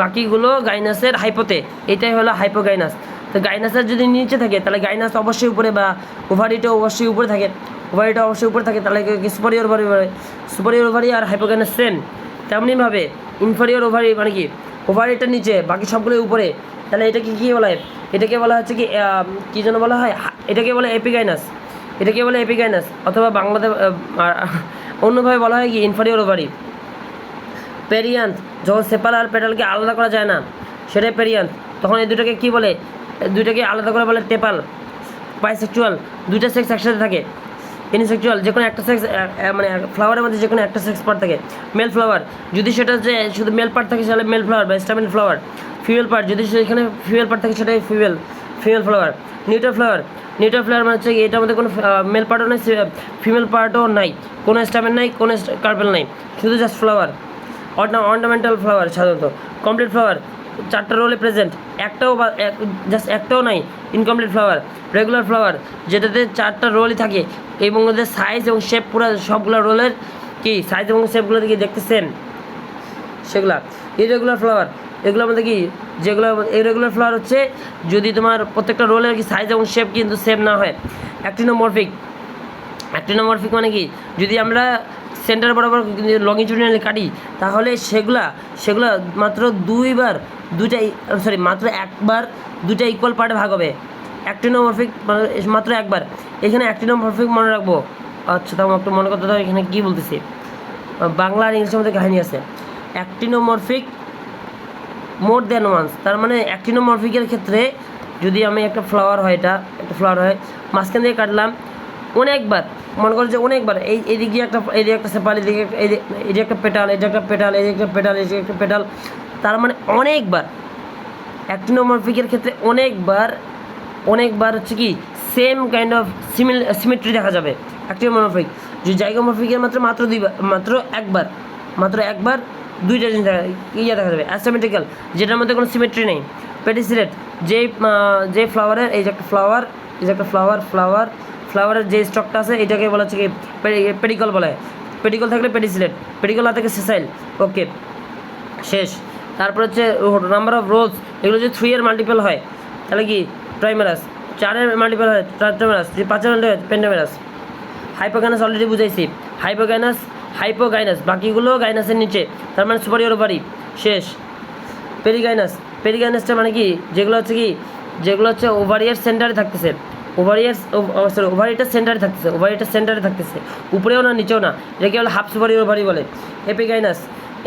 বাকিগুলো গাইনাসের হাইপোতে, এটাই হলো হাইপোগাইনাস। তো গাইনাসের যদি নিচে থাকে তাহলে গাইনাস অবশ্যই উপরে, বা ওভারিটা অবশ্যই উপরে থাকে, তাহলে সুপারিয়র ওভারি বলে। সুপারিয়র ওভারি আর হাইপোগাইনাস সেম। তেমনিভাবে ইনফেরিয়র ওভারি মানে কি, ওভারিটা নিচে, বাকি সবগুলো উপরে, তাহলে এটাকে কী বলা হয়, এটাকে বলা হচ্ছে কি, কী যেন বলা হয়, এটাকে বলে এপিগাইনাস, অথবা বাংলাতে অন্যভাবে বলা হয় কি ইনফেরিয়র ওভারি। পেরিয়ান্থ, যখন সেপাল আর পেটালকে আলাদা করা যায় না, সেটাই পেরিয়ান্থ। তখন এই দুটাকে কী বলে, দুইটাকে আলাদা করে বলে টেপাল। বাইসেক্সুয়াল, দুইটা সেক্স একসাথে থাকে, ইউনিসেক্সুয়াল, যে কোনো একটা সেক্স, মানে ফ্লাওয়ারের মধ্যে যে কোনো একটা সেক্স পার্ট থাকে। মেল ফ্লাওয়ার, যদি সেটা যে শুধু মেল পার্ট থাকে তাহলে মেল ফ্লাওয়ার বা স্টামেন ফ্লাওয়ার। ফিমেল পার্ট, যদি সেখানে ফিমেল পার্ট থাকে সেটাই female flower. Neuter flower, neuter flower মানে হচ্ছে এটার মধ্যে কোনো মেল পার্টও নেই, ফিমেল পার্টও নাই, কোনো স্টামেন নাই, কোনো কার্পেল নাই, শুধু জাস্ট ফ্লাওয়ার। অর্নামেন্টাল ফ্লাওয়ার সাধারণত। কমপ্লিট ফ্লাওয়ার, 4টা রোলে প্রেজেন্ট, একটাও বা জাস্ট একটাও নাই ইনকমপ্লিট ফ্লাওয়ার। রেগুলার ফ্লাওয়ার, যেটাতে 4টা রোলই থাকে এবং ওদের সাইজ এবং শেপ পুরো সবগুলো রোলের কি সাইজ এবং শেপগুলো কি দেখতে সেম সেগুলা। ইরেগুলার ফ্লাওয়ার, এগুলোর মধ্যে কি যেগুলো ইরেগুলার ফ্লাওয়ার হচ্ছে যদি তোমার প্রত্যেকটা রোলের কি সাইজ এবং শেপ কিন্তু সেম না হয়। অ্যাক্টিনোমরফিক, অ্যাক্টিনোমরফিক মানে কি যদি আমরা সেন্টার বরাবর লংজিটিউডিনালি কাটি তাহলে সেগুলা মাত্র মাত্র একবার দুইটা ইকুয়াল পার্টে ভাগ হবে। অ্যাক্টিনোমরফিক মানে মাত্র একবার। এখানে অ্যাক্টিনোমরফিক মনে রাখবো। আচ্ছা তাও একটু মনে করতে হবে এখানে কী বলতেছি, বাংলা আর ইংলিশের মধ্যে কাহিনী আছে। অ্যাক্টিনোমরফিক মোর দ্যান ওয়ান্স, তার মানে অ্যাক্টিনোমরফিকের ক্ষেত্রে যদি আমি একটা ফ্লাওয়ার হয়, একটা ফ্লাওয়ার হয়, মাঝখান দিয়ে কাটলাম অনেকবার, মনে করো যে অনেকবার এইদিকে একটা সেপাল, এদিকে একটা পেটাল, এটা একটা পেটাল, এদিকে একটা পেটাল, এদিকে একটা পেটাল, তার মানে অনেকবার। অ্যাক্টিনোমরফিকের ক্ষেত্রে অনেকবার হচ্ছে কি সেম কাইন্ড অফ সিমেট্রি দেখা যাবে। অ্যাক্টিনোমরফিক। যে জাইগোমরফিকের মাত্র একবার দুইটা জিনিস দেখা যাবে। অ্যাসিমেট্রিক্যাল, যেটার মধ্যে কোনো সিমেট্রি নেই। পেডিসিলেট, যে ফ্লাওয়ারের এই যে একটা ফ্লাওয়ারের যে স্টকটা আছে এটাকে বলা হচ্ছে কি পেডিকল বলা হয়। পেডিকল থাকলে পেডিসিলেট, পেডিকল না থাকে সেসাইল। ওকে, শেষ। তারপর হচ্ছে নাম্বার অফ রোলস, এগুলো যদি 3 এর মাল্টিপল হয় তাহলে কি ট্রাইমেরাস, 4 এর মাল্টিপল হয় ট্রাইমেরাস, যদি 5 এর মাল্টিপল হয় পেন্টামেরাস। হাইপোগাইনাস অলরেডি বুঝাইছি, হাইপোগাইনাস বাকিগুলো গাইনাসের নিচে, তার মানে সুপারিয়র ওভারি। শেষ। পেরিগাইনাসটা মানে কি যেগুলো হচ্ছে ওভারিয়ার সেন্টারে থাকতেছে, ওভারিটা সেন্টারে থাকতেছে, উপরেও না নিচেও না, এটাকে বলে হাফ সুপারিয়র ওভারি বলে।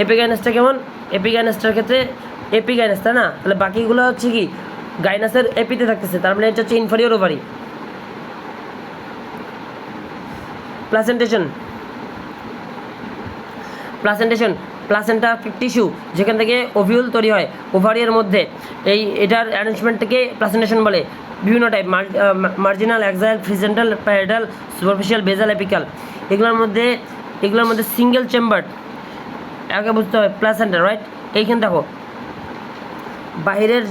এপিগাইনাসটা কেমন? এপিগাইনাসটার ক্ষেত্রে এপিগাইনাস, তাই না? তাহলে বাকিগুলো হচ্ছে কি গাইনাসের এপিতে থাকতেছে, তার মানে এটা হচ্ছে ইনফেরিয়র ওভারি। প্লাসেন্টা টিস্যু, যেখান থেকে ওভিউল তৈরি হয় ওভারিয়ার মধ্যে, এটার অ্যারেঞ্জমেন্টটাকে প্লাসেন্টেশন বলে। বিভিন্ন type, marginal, axile, free central, parietal, superficial, basal, apical. এগুলোর মধ্যে সিঙ্গেল চেম্বার আগে বুঝতে হবে প্লাসেন্টা, রাইট? এইখানে দেখো বাইরের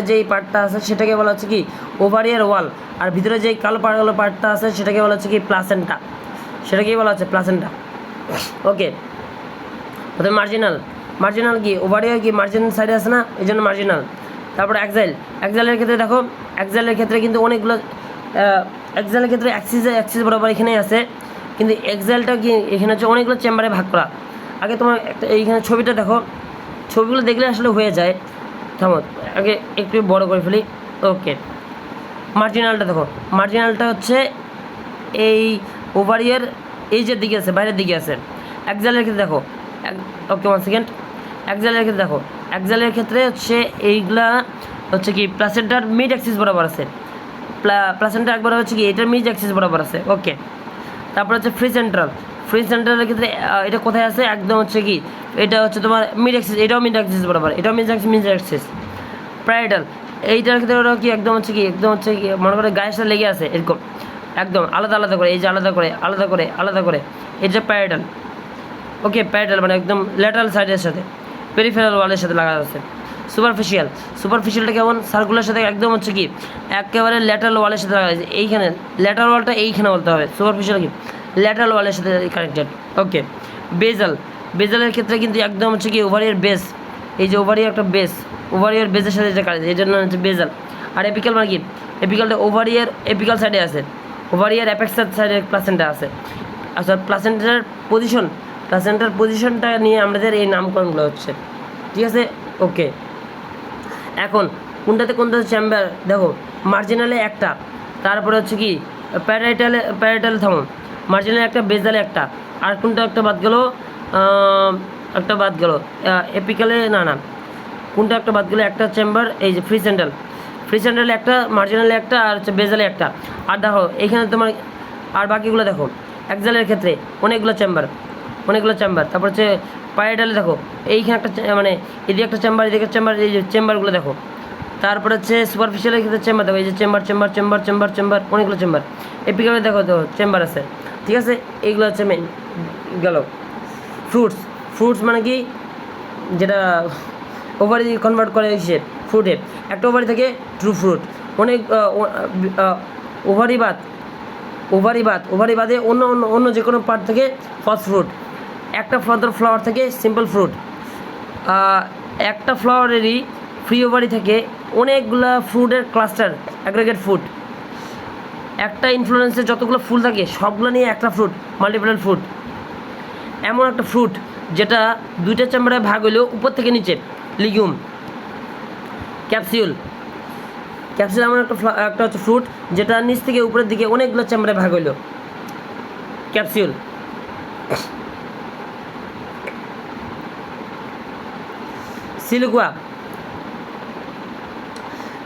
যেই পার্টটা আছে সেটাকে বলা হচ্ছে কি ওভারিয়ার ওয়াল, আর ভিতরে যেই কালো পার্টটা আছে সেটাকে বলা হচ্ছে কি সেটাকেই বলা হচ্ছে প্লাসেন্টা। ওকে, প্রথমে মার্জিনাল কি ওভারিয়ার কি মার্জিন সাইডে আছে না, এই জন্য মার্জিনাল। তারপর অ্যাক্সাইলের ক্ষেত্রে দেখো, অ্যাক্সাইলের ক্ষেত্রে কিন্তু অনেকগুলো, অ্যাক্সাইলের ক্ষেত্রে অ্যাক্সিস বরাবর এখানেই আছে, কিন্তু অ্যাক্সাইলটা কি এখানে হচ্ছে অনেকগুলো চেম্বারে ভাগ করা। আগে তোমার এইখানে ছবিটা দেখো, ছবিগুলো দেখলে আসলে হয়ে যায়। থামো, আগে একটু বড় করে ফেলি। ওকে, মার্জিনালটা দেখো, মার্জিনালটা হচ্ছে এই ওভারিয়ার এই যে দিকে আছে, বাইরের দিকে আছে। অ্যাক্সাইলের ক্ষেত্রে দেখো, ওকে 1 সেকেন্ড। অ্যাক্সাইলের ক্ষেত্রে হচ্ছে এইগুলা হচ্ছে কি প্লাসেন্টার মিড অ্যাক্সিস বরাবর আছে, প্লাসেন্টা একবার হচ্ছে কি এটার মিড অ্যাক্সিস বরাবর আছে। ওকে, তারপর হচ্ছে ফ্রি সেন্ট্রালের ক্ষেত্রে এটা কোথায় আছে, একদম হচ্ছে কি এটা হচ্ছে তোমার মিড অ্যাক্সিস, এটাও মিড অ্যাক্সিস বরাবর, এটাও মিড অ্যাক্সিস। প্যারাইটাল, এইটার ক্ষেত্রে ওরা কি একদম হচ্ছে কি মনে করে গায়ের সাথে লেগে আছে এরকম, একদম আলাদা করে, এই যে আলাদা করে এটা প্যারাইটাল। ওকে, প্যারাইটাল মানে একদম ল্যাটারাল সাইডের সাথে, পেরিফেরাল ওয়ালের সাথে লাগা আছে। সুপারফিশিয়ালটা কেমন? সার্কুলার সাথে একদম হচ্ছে কি একেবারে ল্যাটারাল ওয়ালের সাথে লাগা আছে, এইখানে ল্যাটারাল ওয়ালটা এইখানে বলতে হবে। সুপারফিশিয়াল কি ল্যাটারাল ওয়ালের সাথে কানেক্টেড। ওকে, বেজালের ক্ষেত্রে কিন্তু একদম হচ্ছে কি ওভারিয়ার বেস, এই যে ওভারিয়ার বেসের সাথে এটা কানেক্টেড, এই জন্য হচ্ছে বেজাল। আর এপিক্যাল মানে কি এপিক্যালটা ওভারিয়ার এপিক্যাল সাইডে আছে, ওভারিয়ার অ্যাপেক্সাল সাইডে প্লাসেন্টা আছে। আচ্ছা, প্লাসেন্টার পজিশনটা নিয়ে আমাদের এই নামকরণগুলো হচ্ছে, ঠিক আছে? ওকে, এখন কোনটা চেম্বার দেখো, মার্জিনালে একটা, তারপরে হচ্ছে কি প্যারাইটালে থামো, মার্জিনালে একটা, বেজালে একটা, আর কোনটা একটা বাদ গেল এপিক্যালে না কোনটা একটা বাদ গেলো, একটা চেম্বার এই যে ফ্রি সেন্ট্রালে একটা, মার্জিনালে একটা, আর হচ্ছে বেজালে একটা। আর দেখো এখানে তোমার আর বাকিগুলো দেখো এক্সালের ক্ষেত্রে অনেকগুলো চেম্বার। তারপর হচ্ছে পাইরাটালে দেখো এইখানে একটা মানে এদিকে একটা চেম্বার, এদিকে চেম্বার, এই যে চেম্বারগুলো দেখো। তারপরে হচ্ছে সুপারফিশিয়ালের ক্ষেত্রে চেম্বার দেখো, এই যে চেম্বার অনেকগুলো চেম্বার। এপিকালে দেখো তো চেম্বার আছে, ঠিক আছে। এইগুলো হচ্ছে মেন গেল। ফ্রুটস মানে কি, যেটা ওভারি কনভার্ট করে হিসেব ফ্রুটে, একটা ওভারি থেকে ট্রু ফ্রুট। অনেক ওভারি বাদে অন্য যে কোনো পার্ট থেকে ফার্স্ট ফ্রুট। একটা ফ্লাওয়ার থেকে সিম্পল ফ্রুট। একটা ফ্লাওয়ারেরই ফ্রি ওভারি থেকে অনেকগুলা ফ্রুটের ক্লাস্টার, অ্যাগ্রেগেট ফ্রুট। একটা ইনফ্লুয়েন্সে যতগুলো ফুল থাকে সবগুলো নিয়ে একটা ফ্রুট, মাল্টিপল ফ্রুট। এমন একটা ফ্রুট যেটা দুইটা চেম্বারে ভাগ হইলেও উপর থেকে নিচে। লিগুম, ক্যাপসিউল এমন একটা হচ্ছে ফ্রুট যেটা নিচ থেকে উপরের দিকে অনেকগুলো চেম্বারে ভাগ হইল, ক্যাপসিউল। সিলিকুয়া,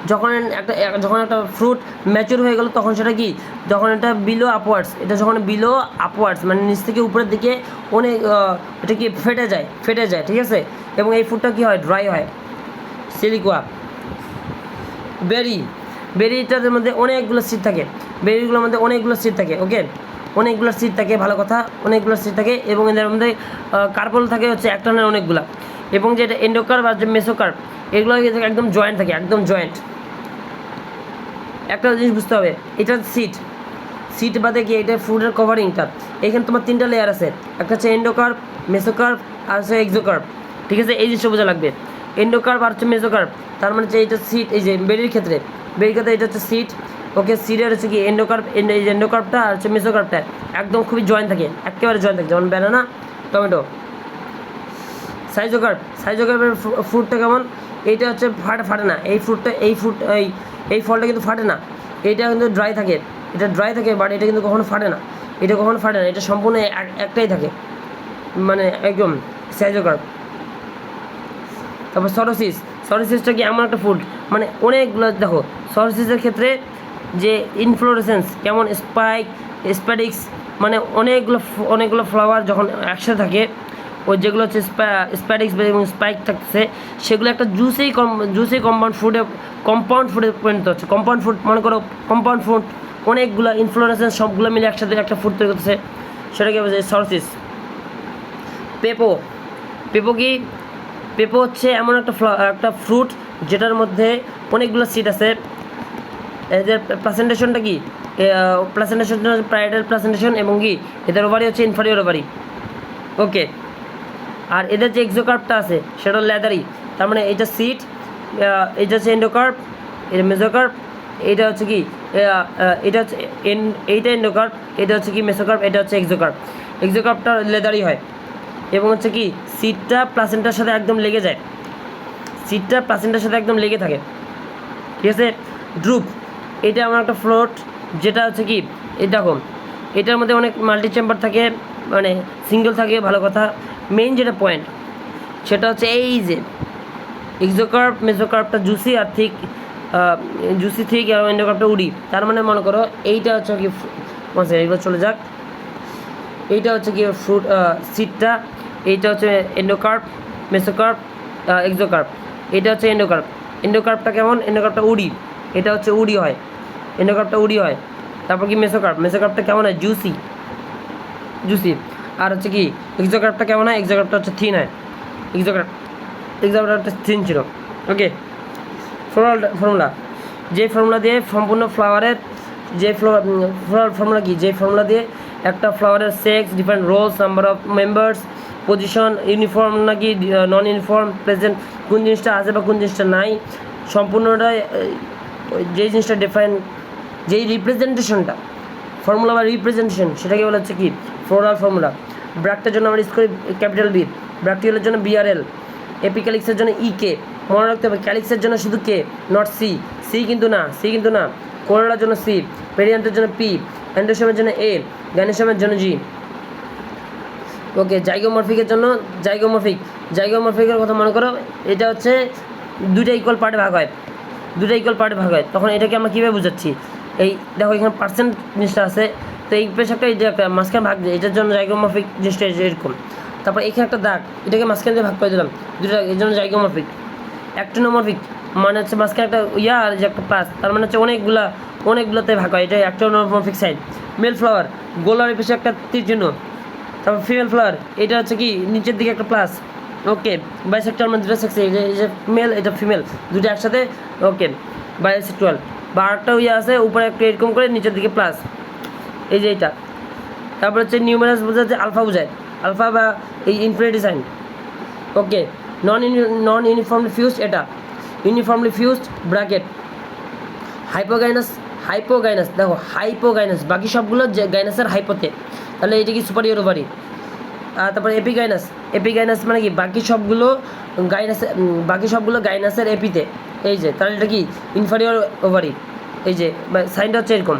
যখন একটা ফ্রুট ম্যাচিউর হয়ে গেল তখন সেটা কি, যখন এটা বিলো আপওয়ার্ডস মানে নিচ থেকে উপরের দিকে অনেক এটা কি ফেটে যায়, ঠিক আছে। এবং এই ফ্রুটটা কি হয়, ড্রাই হয়। সিলিকুয়া। বেরিটার মধ্যে অনেকগুলো সিড থাকে, বেরিগুলোর মধ্যে অনেকগুলো সিড থাকে, ওকে, অনেকগুলো সিড থাকে, ভালো কথা, অনেকগুলো সিড থাকে। এবং এদের মধ্যে কার্পল থাকে হচ্ছে একটা না অনেকগুলা। এবং যেটা এন্ডোকার্প আর যে মেসোকার্প, এগুলো একদম জয়েন্ট থাকে, একদম জয়েন্ট। একটা জিনিস বুঝতে হবে, এটা সিট বাদে কি এটা ফ্রুটের কভারিংটা, এখানে তোমার 3টা লেয়ার আছে, একটা হচ্ছে এন্ডোকার্প, মেসোকার্প আর হচ্ছে এক্সোকার্প, ঠিক আছে। এই জিনিসটা বোঝা লাগবে, এন্ডোকার্প আর হচ্ছে মেসোকার্প। তার মানে হচ্ছে এটা সিট, এই যে বেরির ক্ষেত্রে এটা হচ্ছে সিট, ওকে। সিটের হচ্ছে কি এন্ডোকার্প, এই যে এন্ডোকার্পটা আর হচ্ছে মেসোকার্পটা একদম খুবই জয়েন্ট থাকে, একেবারে জয়েন্ট থাকে, যেমন ব্যানানা, টমেটো। সাইজোকার্পের ফ্রুটটা কেমন, এইটা হচ্ছে ফাটে না, এই ফলটা কিন্তু ফাটে না, এটা কিন্তু ড্রাই থাকে, বাট এটা কিন্তু কখনো ফাটে না, এটা সম্পূর্ণ একটাই থাকে, মানে একদম সাইজোকার্প। তারপর সরোসিসটা কি এমন একটা ফ্রুট, মানে অনেকগুলো দেখো সরোসিসের ক্ষেত্রে যে ইনফ্লোরেসেন্স কেমন, স্প্যাডিক্স, মানে অনেকগুলো ফ্লাওয়ার যখন একসাথে থাকে, ওই যেগুলো হচ্ছে স্প্যাডিক্স এবং স্পাইক থাকছে, সেগুলো একটা জুসি কম্পাউন্ড ফুডে পরিণত হচ্ছে। কম্পাউন্ড ফুড মনে করো, কম্পাউন্ড ফুড অনেকগুলো ইনফ্লোরেসেন্স সবগুলো মিলে একসাথে একটা ফুড তৈরি করতেছে, সেটাকে বলছে সরোসিস। পেপো হচ্ছে এমন একটা ফ্রুট যেটার মধ্যে অনেকগুলো সিড আছে। এদের প্লাসেন্টেশনটা কি, প্লাসেন্টেশনটা প্যারাইটাল প্লাসেন্টেশন, এবং কি এদের ওভারি হচ্ছে ইনফেরিয়র ওভারি, ওকে। আর এদের যে এক্সোকার্পটা আছে সেটা লেদারি, তার মানে এটা সিড, এটা হচ্ছে এন্ডোকার্প, এটা মেসোকার্প, এটা হচ্ছে কি এইটা এন্ডোকার্প, এটা হচ্ছে কি মেসোকার্প, এটা হচ্ছে এক্সোকার্পটা লেদারি হয়। এবং হচ্ছে কি সিডটা প্লাসেন্টার সাথে একদম লেগে যায়, থাকে, ঠিক আছে। ড্রুপ, এটা আমার একটা ফ্লোট, যেটা হচ্ছে কি এই দেখো এটার মধ্যে অনেক মাল্টি চেম্বার থাকে, মানে সিঙ্গেল থাকে, ভালো কথা। মেইন যেটা পয়েন্ট সেটা হচ্ছে এই যে এক্সোকার্প, মেসোকার্পটা জুসি আর থিক, আর এন্ডোকার্পটা উডি। তার মানে মনে করো এইটা হচ্ছে কি, এইবার চলে যাক, এইটা হচ্ছে কি ফ্রুট সিডটা, এইটা হচ্ছে এন্ডোকার্প, মেসোকার্প, এক্সোকার্প, এটা হচ্ছে এন্ডোকার্পটা কেমন, এন্ডোকার্পটা উডি, এটা হচ্ছে উডি হয়, এন্ডোকার্পটা উডি হয়। তারপর কি মেসোকার্পটা কেমন হয়, জুসি। আর হচ্ছে কি এক্সোকার্পটা কেমন হয়, এক্সোকার্পটা হচ্ছে থিন হয়, এক্সোকার্পটা থিন ছিল, ওকে। ফর্মুলা, যে ফর্মুলা দিয়ে সম্পূর্ণ ফ্লাওয়ারের যে ফর্মুলা কি, যে ফর্মুলা দিয়ে একটা ফ্লাওয়ারের sex, different roles, number of members, position, uniform নাকি নন ইউনিফর্ম, প্রেজেন্ট, কোন জিনিসটা আছে বা কোন জিনিসটা নাই, সম্পূর্ণটাই যেই জিনিসটা ডিফাইন, যেই রিপ্রেজেন্টেশনটা, ফর্মুলা বা রিপ্রেজেন্টেশন, সেটাকে বলা হচ্ছে কি ফ্লোরাল ফর্মুলা। ব্র্যাকটার জন্য আমরা ইউজ করি ক্যাপিটাল বি, ব্র্যাকটিয়ালের জন্য বিআরএল, এপিক্যালিক্সের জন্য ইকে, মনে রাখতে হবে ক্যালিক্সের জন্য শুধু কে, নট সি কিন্তু না, কোরোলার জন্য সি, পেরিয়ান্তের জন্য পি, অ্যান্ডোসোমের জন্য এ, গ্যানোসোমের জন্য জি, ওকে। জাইগোমরফিকের জন্য জাইগোমরফিকের কথা মনে করো, এটা হচ্ছে দুইটা ইকুয়াল পার্টে ভাগ হয়, তখন এটাকে আমরা কীভাবে বোঝাচ্ছি, এই দেখো এখানে পার্সেন্ট জিনিসটা আছে, তো এই পেশ একটা এটা একটা মাঝখানে ভাগ দিয়ে এটার জন্য জাইগোমরফিক জিনিসটা এরকম। তারপর এখানে একটা দাগ, এটাকে মাঝখানে দিয়ে ভাগ করে দিলাম দুটো, এর জন্য জাইগোমরফিক। অ্যাক্টিনোমরফিক মানে হচ্ছে মাঝখানে একটা ইয়া আর যে একটা প্লাস, তার মানে হচ্ছে অনেকগুলোতে ভাগ হয়, এটা অ্যাক্টিনোমরফিক সাইড। মেল ফ্লাওয়ার গোলার পেশে একটা তীর চিহ্ন। তারপর ফিমেল ফ্লাওয়ার এটা হচ্ছে কি নিচের দিকে একটা প্লাস। ওকে, বাইসেক্টুয়াল মানে দুটো সেক্স, এই যে মেল এটা ফিমেল দুটো একসাথে। ওকে, বাইসেক্টুয়াল। বা আরেকটা ইয়ে আছে উপরে একটা এরকম করে নিচের দিকে প্লাস, এই যে এটা। তারপর হচ্ছে নিউমেরাস বোঝাচ্ছে আলফা বোঝায়, আলফা বা এই ইনফিনিটি সাইন। ওকে, নন ইউনিফর্মলি ফিউজড এটা ইউনিফর্মলি ফিউজড ব্র্যাকেট। হাইপোগাইনাস দেখো হাইপোগাইনাস, বাকি সবগুলো গাইনাসের হাইপোতে, তাহলে এটা কি সুপারিয়র ওভারি। তারপরে এপিগাইনাস মানে কি বাকি সবগুলো গাইনাসের এপিতে, এই যে, তাহলে এটা কি ইনফেরিয়র ওভারি। এই যে সাইনটা হচ্ছে এরকম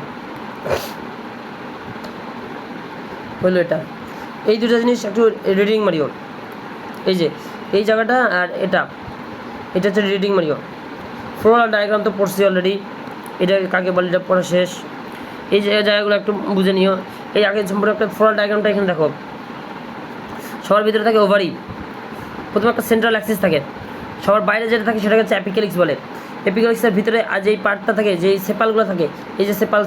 হলো এটা। এই দুটো জিনিস একটু রিডিং মারিও, এই যে এই জায়গাটা আর এটা হচ্ছে রিডিং মারিও। ফ্লোরাল ডায়াগ্রাম তো পড়ছি অলরেডি, এটা কাকে বলে এটা পড়া শেষ। এই যে জায়গাগুলো একটু বুঝে নিও। এই আগে সম্পর্কে একটা ফ্লোরাল ডায়াগ্রামটা এখানে দেখো। সবার ভিতরে থাকে ওভারি, প্রথমে একটা সেন্ট্রাল অ্যাক্সিস থাকে, সবার বাইরে যেটা থাকে সেটাকে হচ্ছে অ্যাপিক্যালিক্স বলে। অ্যাপিক্যালিক্সের ভিতরে যেই পার্টটা থাকে, যেই সেপালগুলো থাকে, এই যে সেপাল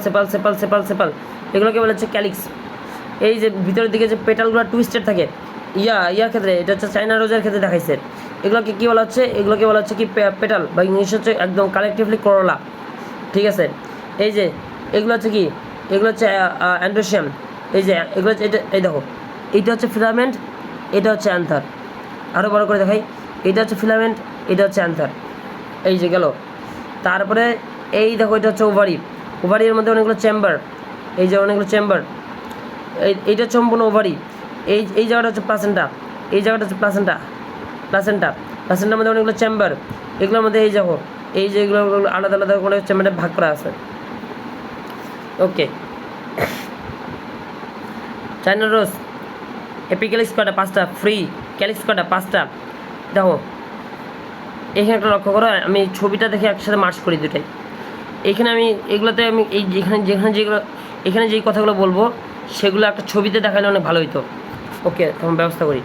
এগুলোকে বলে হচ্ছে ক্যালিক্স। এই যে ভিতরের দিকে যে পেটালগুলো টুইস্টেড থাকে, ইয়ার ক্ষেত্রে এটা হচ্ছে চায়না রোজের ক্ষেত্রে দেখাইছে। এগুলোকে কী বলা হচ্ছে কি পেটাল, বা ইংলিশ হচ্ছে একদম কালেকটিভলি করোলা। ঠিক আছে, এই যে এগুলো হচ্ছে কি, এগুলো হচ্ছে অ্যান্ড্রোসিয়াম। এই যে এগুলো হচ্ছে এটা, এই দেখো এইটা হচ্ছে ফিলামেন্ট, এটা হচ্ছে অ্যান্থার। আরও বড় করে দেখাই, এটা হচ্ছে ফিলামেন্ট, এটা হচ্ছে অ্যান্থার। এই যে গেল। তারপরে এই দেখো এটা হচ্ছে ওভারির মধ্যে অনেকগুলো চেম্বার, এই যে অনেকগুলো চেম্বার। এইটা হচ্ছে সম্পূর্ণ ওভারি। এই জায়গাটা হচ্ছে প্লাসেন্টা, এই জায়গাটা হচ্ছে প্লাসেন্টার মধ্যে অনেকগুলো চেম্বার। এগুলোর মধ্যে এই দেখো এই যে এগুলো আলাদা আলাদা করে চেম্বারে ভাগ করা আছে। ওকে, চায়না রোজ এপিক্যালিক্স কটা 5টা, ফ্রি ক্যালিক্স কটা 5টা। দেখো এখানে একটা লক্ষ্য করো, আমি ছবিটা দেখে একসাথে মার্চ করি দুটাই। এখানে আমি এগুলোতে আমি এই এখানে যেই কথাগুলো বলবো সেগুলো একটা ছবিতে দেখালে অনেক ভালো হইতো। ওকে, তখন ব্যবস্থা করি।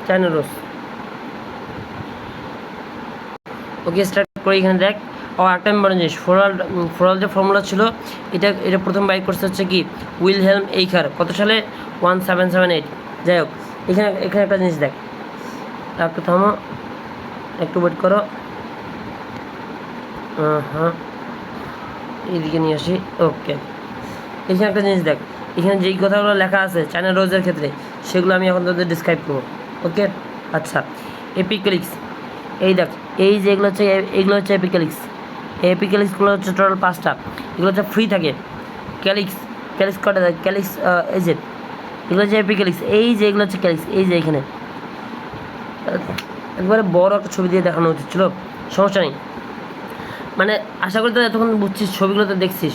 China rose. ওকে, স্টার্ট করি। এখানে দেখ, একটা ইম্পর্টেন্ট জিনিস, ফ্লোরাল যে ফর্মুলা ছিল এটা প্রথম বাইক করছে হচ্ছে কি উইলহেলম এইখার, কত সালে 1778। যাই হোক, এখানে একটা জিনিস দেখ, একটু থামো, একটু ওয়েট করো। হ্যাঁ, এইদিকে নিয়ে আসি। ওকে, এখানে একটা জিনিস দেখ, এখানে যেই কথাগুলো লেখা আছে চায়না রোজের ক্ষেত্রে সেগুলো আমি এখন তোদের ডিসক্রাইব করবো। ওকে, আচ্ছা, এপিক্যালিক্স। এই দেখ, এই যে এগুলো হচ্ছে এপিক্যালিক্স। এই এপিক্যালিক্সগুলো হচ্ছে টোটাল 5টা, এগুলো হচ্ছে ফ্রি থাকে। ক্যালিক্স কটা দেখ, ক্যালিক্স এই যে এগুলো হচ্ছে এপিক্যালিক্স, এই যে এগুলো হচ্ছে ক্যালিক্স। এই যে এখানে একবারে বড় একটা ছবি দিয়ে দেখানো উচিত ছিল, সমস্যা নেই। মানে আশা করি তো এতক্ষণ বুঝছিস, ছবিগুলো তো দেখছিস।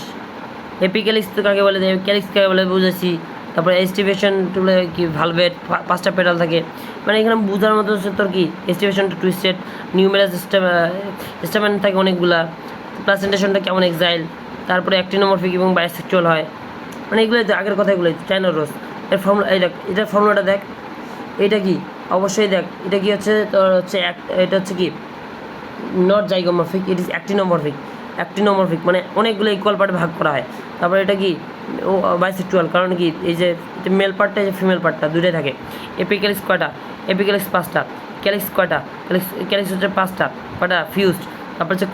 এপিক্যালিক্স তো কাকে বলে, ক্যালিক্স কাকে বলে বুঝেছি। তারপরে এস্টিভেশন টুলে কি ভালভেট 5টা পেটাল থাকে, মানে এখানে বোঝার মতো হচ্ছে তোর কি এস্টিভেশনটা টুইস্টেড, নিউমেরাস স্টেমেন্ট থাকে অনেকগুলা, প্লাসেন্টেশনটা কেমন এক্সাইল, তারপরে অ্যাক্টিনোমরফিক এবং বাইসেক্সুয়াল হয়, মানে এগুলো আগের কথা, এগুলো চায়না রোজ। এর ফর্মুলা এই দেখ, এটার ফর্মুলাটা দেখ, এটা কি অবশ্যই দেখ, এটা কি হচ্ছে তোর হচ্ছে এটা হচ্ছে কি নট জাইগোমরফিক, ইট ইজ অ্যাক্টিনোমরফিক মানে অনেকগুলো ইকুয়াল পার্টে ভাগ করা হয়। তারপরে এটা কি বাইসেক্সুয়াল, কারণ কি এই যে মেল পার্টটা, এই যে ফিমেল পার্টটা দুটোই থাকে। এপিক্যালিক্স কয়টা, এপিক্যালিক্স 5টা। ক্যালিক্স কয়টা, ক্যালিক্স হচ্ছে 5টা, কয়টা ফিউজড। তারপর হচ্ছে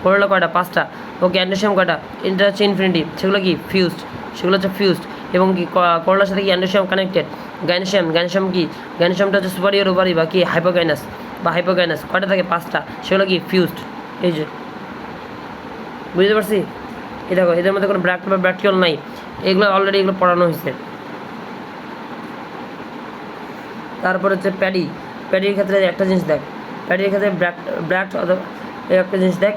করোলা কয়টা, 5টা। ওকে, অ্যান্ডোসিয়াম কয়টা, এটা হচ্ছে ইনফিনিটি, সেগুলো কি ফিউজড, সেগুলো হচ্ছে ফিউজড। এবং কি করোলার সাথে কি অ্যান্ডোসিয়াম কানেক্টেড। গাইনোসিয়াম কি, গাইনোসিয়ামটা হচ্ছে সুপারিয়র ওভারি বা কি হাইপোগাইনাস কয়টা থাকে, 5টা, সেগুলো কি ফিউজড। এই যে বুঝতে পারছি। এই দেখো, এদের মধ্যে কোনো ব্র্যাক্ট বা ব্র্যাক্টিওল নাই, এগুলো অলরেডি এগুলো পড়ানো হয়েছে। তারপর হচ্ছে প্যাডির ক্ষেত্রে একটা জিনিস দেখ, প্যাডির ক্ষেত্রে ব্র্যাক্ট অথবা একটা জিনিস দেখ,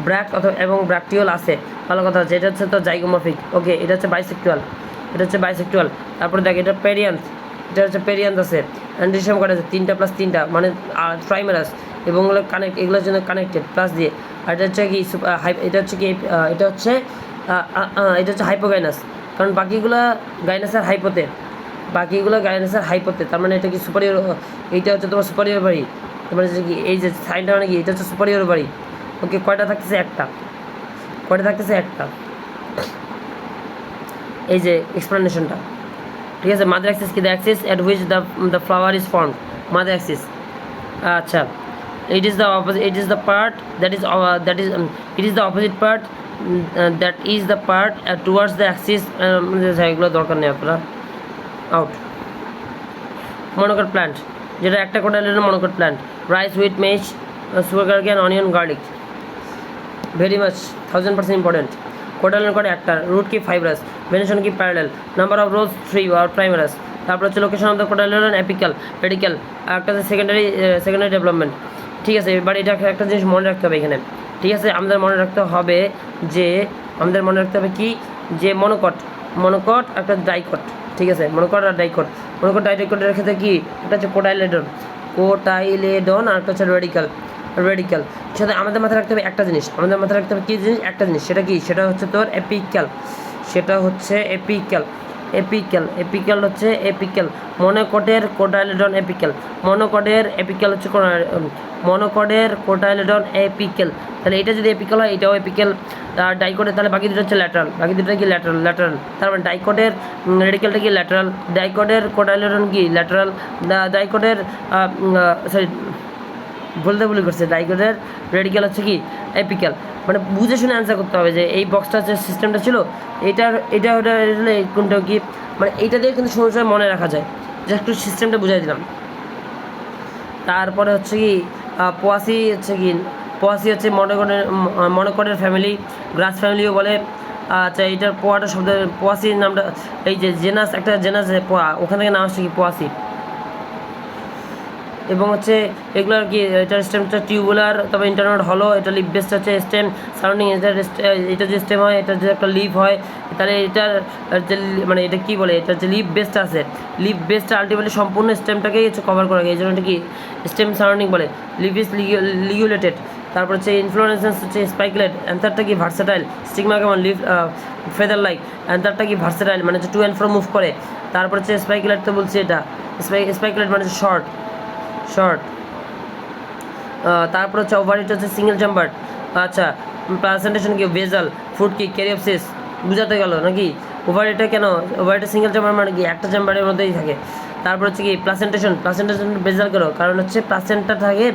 ব্র্যাক্ট অথবা এবং ব্র্যাক্টিওল আছে, ভালো কথা আছে। এটা হচ্ছে তো জাইগোমরফিক। ওকে, এটা হচ্ছে বাইসেক্টুয়াল। তারপরে দেখ, এটা পেরিয়ান্স আছে। অ্যান্ড্রোসিয়াম কটা আছে, 3টা + 3টা মানে ট্রাইমেরাস, এবং এগুলোর জন্য কানেক্টেড প্লাস দিয়ে। আর এটা হচ্ছে কি এটা হচ্ছে কি এটা হচ্ছে হাইপোগাইনাস, কারণ বাকিগুলো গাইনাসের হাইপোতে, তার মানে এটা কি সুপারিয়র, এইটা হচ্ছে তোমার সুপারিয়র বাড়ি, তোমার হচ্ছে কি এই যে সাইনটা মানে কি এটা হচ্ছে সুপারিয়র বাড়ি। ওকে, কয়টা থাকতেছে একটা, এই যে এক্সপ্লেনেশনটা, ঠিক আছে। মাদার অ্যাক্সিস কি, the Axis at which the flower is formed, mother Axis. আচ্ছা, it is the opposite, it is the part that is it is the opposite part that is the part towards the axis, এগুলো দরকার নেই আপনারা, out. Monocot plant, যেটা একটা cotyledon monocot plant. Rice, wheat, maize, sugar cane, onion, garlic, very much 1000% important. Cotyledon করে একটা, root কি fibrous, venation কি প্যারালেল, নাম্বার অফ রোজ 3 আর প্রাইমারাস। তারপর হচ্ছে location of the cotyledon apical, পেডিক্যাল, আর একটা সেকেন্ডারি ডেভেলপমেন্ট। ঠিক আছে, এবার এটা একটা জিনিস মনে রাখতে হবে এখানে, ঠিক আছে। আমাদের মনে রাখতে হবে কি, যে মনোকট একটা ডাইকট, ঠিক আছে। মনোকট আর ডাইকট, ডাইকটের ক্ষেত্রে কি, একটা হচ্ছে কোটাইলেডন আর একটা হচ্ছে রেডিক্যাল। সাথে আমাদের মাথায় রাখতে হবে একটা জিনিস, কি জিনিস, একটা জিনিস, সেটা কি, সেটা হচ্ছে তোর এপিক্যাল, হচ্ছে এপিক্যাল। মনোকটের কোটাইলেডন এপিক্যাল, কোটাইলেডন এপিক্যাল। তাহলে এটা যদি এপিক্যাল হয়, এটাও এপিক্যাল। আর ডাইকটের তাহলে বাকি দুটো হচ্ছে ল্যাটারাল, ল্যাটারাল। তার মানে ডাইকটের রেডিক্যালটা কি, ল্যাটারাল। ডাইকটের কোটাইলেডন কি, ল্যাটারাল। ডাইকটের ভুল করছে, ডাইকটের রেডিক্যাল হচ্ছে কি, এপিক্যাল। মানে বুঝে শুনে অ্যান্সার করতে হবে যে এই বক্সটা যে সিস্টেমটা ছিল, এটা কোনটা কি, মানে এইটা দিয়ে কিন্তু সময় মনে রাখা যায়। জাস্ট একটু সিস্টেমটা বুঝাই দিলাম। তারপরে হচ্ছে কি পোয়াসি হচ্ছে মনোকটের ফ্যামিলি, গ্রাস ফ্যামিলিও বলে। আচ্ছা, এইটার পোয়াটা শব্দ, পোয়াসি নামটা, এই যে একটা জেনাস পোয়া, ওখান থেকে নাম আসছে কি, পোয়াসি। এবং হচ্ছে এগুলোর কি, এটার স্টেমটা টিউবুলার, তবে ইন্টারনোড হলো। এটা লিভ বেস্ট হচ্ছে স্টেম সারাউন্ডিং, এটা যে স্টেম হয়, এটা যে একটা লিভ হয়, তাহলে এটার যে মানে এটা কি বলে, এটা যে লিভ বেস্ট আছে, লিভ বেস্টটা আলটিমেটলি সম্পূর্ণ স্টেমটাকেই হচ্ছে কভার করে, এই জন্য এটা কি স্টেম সারাউন্ডিং বলে। Leaf is ligulated. তারপর হচ্ছে ইনফ্লোরেসেন্স হচ্ছে স্পাইকলেট। অ্যান্সারটা কি, ভার্সেটাইল। স্টিগমা কেমন, লিভ ফেদার লাইক। অ্যান্সারটা কি, ভার্সেটাইল, মানে হচ্ছে টু অ্যান্ড ফ্রো মুভ করে। তারপর হচ্ছে স্পাইকলেট, তো বলছি এটা স্পাইকলেট মানে হচ্ছে শর্ট। তারপর হচ্ছে ওভারিট হচ্ছে সিঙ্গেল চেম্বার। আচ্ছা, প্লাসেন্টেশন কি, ভেজাল। ফুড কি, ক্যারিওপসিস। বুঝাতে গেল নাকি, ওভারিটা কেন, ওভারিটা সিঙ্গেল চেম্বার মানে কি একটা চেম্বারের মধ্যেই থাকে। তারপর হচ্ছে কি প্লাসেন্টেশন ভেজাল কেন, কারণ হচ্ছে প্লাসেন্টা থাকে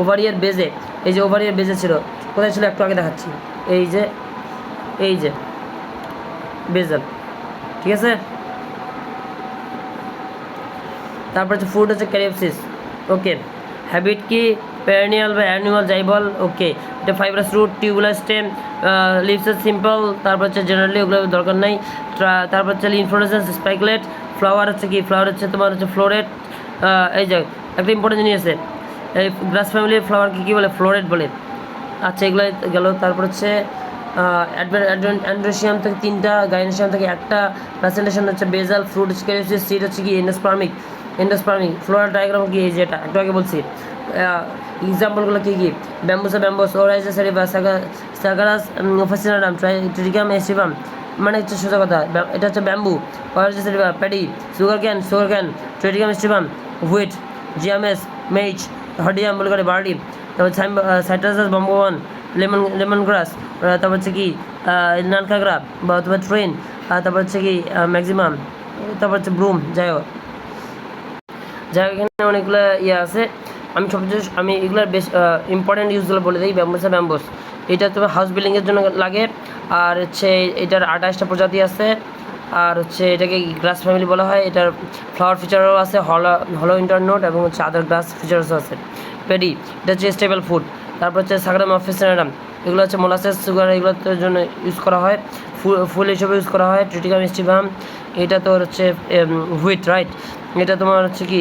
ওভারিয়ার বেজে, এই যে ওভারিয়ার বেজে ছিল, কোথায় ছিল একটু আগে দেখাচ্ছি, এই যে বেজাল, ঠিক আছে। তারপর হচ্ছে ফুড হচ্ছে ক্যারিওপসিস। ওকে, হ্যাবিট কি, পেরেনিয়াল বা অ্যানুয়াল যাই বল। ওকে, এটা fibrous root, tubular stem, leaves simple. তারপর হচ্ছে জেনারেলি ওগুলো দরকার নাই। তারপর হচ্ছে ইনফ্লোরেসেন্স স্পাইকলেট। ফ্লাওয়ার হচ্ছে কি, ফ্লাওয়ার হচ্ছে তোমার হচ্ছে ফ্লোরেট। এই যে একটা ইম্পর্টেন্ট জিনিস আছে, এই গ্রাস ফ্যামিলির ফ্লাওয়ারকে কী বলে, ফ্লোরেট বলে। আচ্ছা, এগুলো গেল। তারপর হচ্ছে অ্যান্ড্রোসিয়াম থেকে 3টা, গাইনোসিয়াম থেকে 1টা। প্রেজেন্টেশন হচ্ছে বেজাল, ফ্রুট হচ্ছে সিড হচ্ছে কি এন্ডোস্পার্মিক। ফ্লোরাল ডায়াগ্রাম কি, এই যেটা একটু আগে বলছি। এক্সাম্পলগুলো কী কী, ব্যাম্বুস, ওরাইজা সারিবা, সাগারাস ফ্যাসিনারাম, ট্রিটিকাম এসিবাম, মানে হচ্ছে সোজা কথা, এটা হচ্ছে ব্যাম্বু। ওরাইজা সারিবা, paddy. Sugar cane, Triticum aestivum, wheat, Zea mays, maize, Hordeum বলে করে বার্ডি। তারপর সাইট্রাসাস, বম্বোয়ান, লেমন গ্রাস। তারপর হচ্ছে কি নানকাগরা বা অথবা ট্রেন। তারপর হচ্ছে কি ম্যাক্সিমাম। তারপর হচ্ছে ব্রুম। যাই হোক, এখানে অনেকগুলো আছে। আমি এগুলোর বেশ ইম্পর্টেন্ট ইউজগুলো বলে দিই। ব্যাম্বুস এটা তোমার হাউস বিল্ডিংয়ের জন্য লাগে। আর হচ্ছে এটার 28টা প্রজাতি আছে। আর হচ্ছে এটাকে গ্রাস ফ্যামিলি বলা হয়। এটার ফ্লাওয়ার ফিচারও আছে, হলো ইন্টারনোড, এবং হচ্ছে আদার গ্রাস ফিচারসও আছে। পেডি, এটা হচ্ছে স্টেবল ফুড। তারপর হচ্ছে সাগরাম অফিসারাম, এগুলো হচ্ছে মোলাসেস, সুগার, এগুলোর জন্য ইউজ করা হয়। ফুল হিসেবে ইউজ করা হয়। ট্রিটিকাম স্টিভাম, এটা তো হচ্ছে হুইট, রাইট। এটা তোমার হচ্ছে কি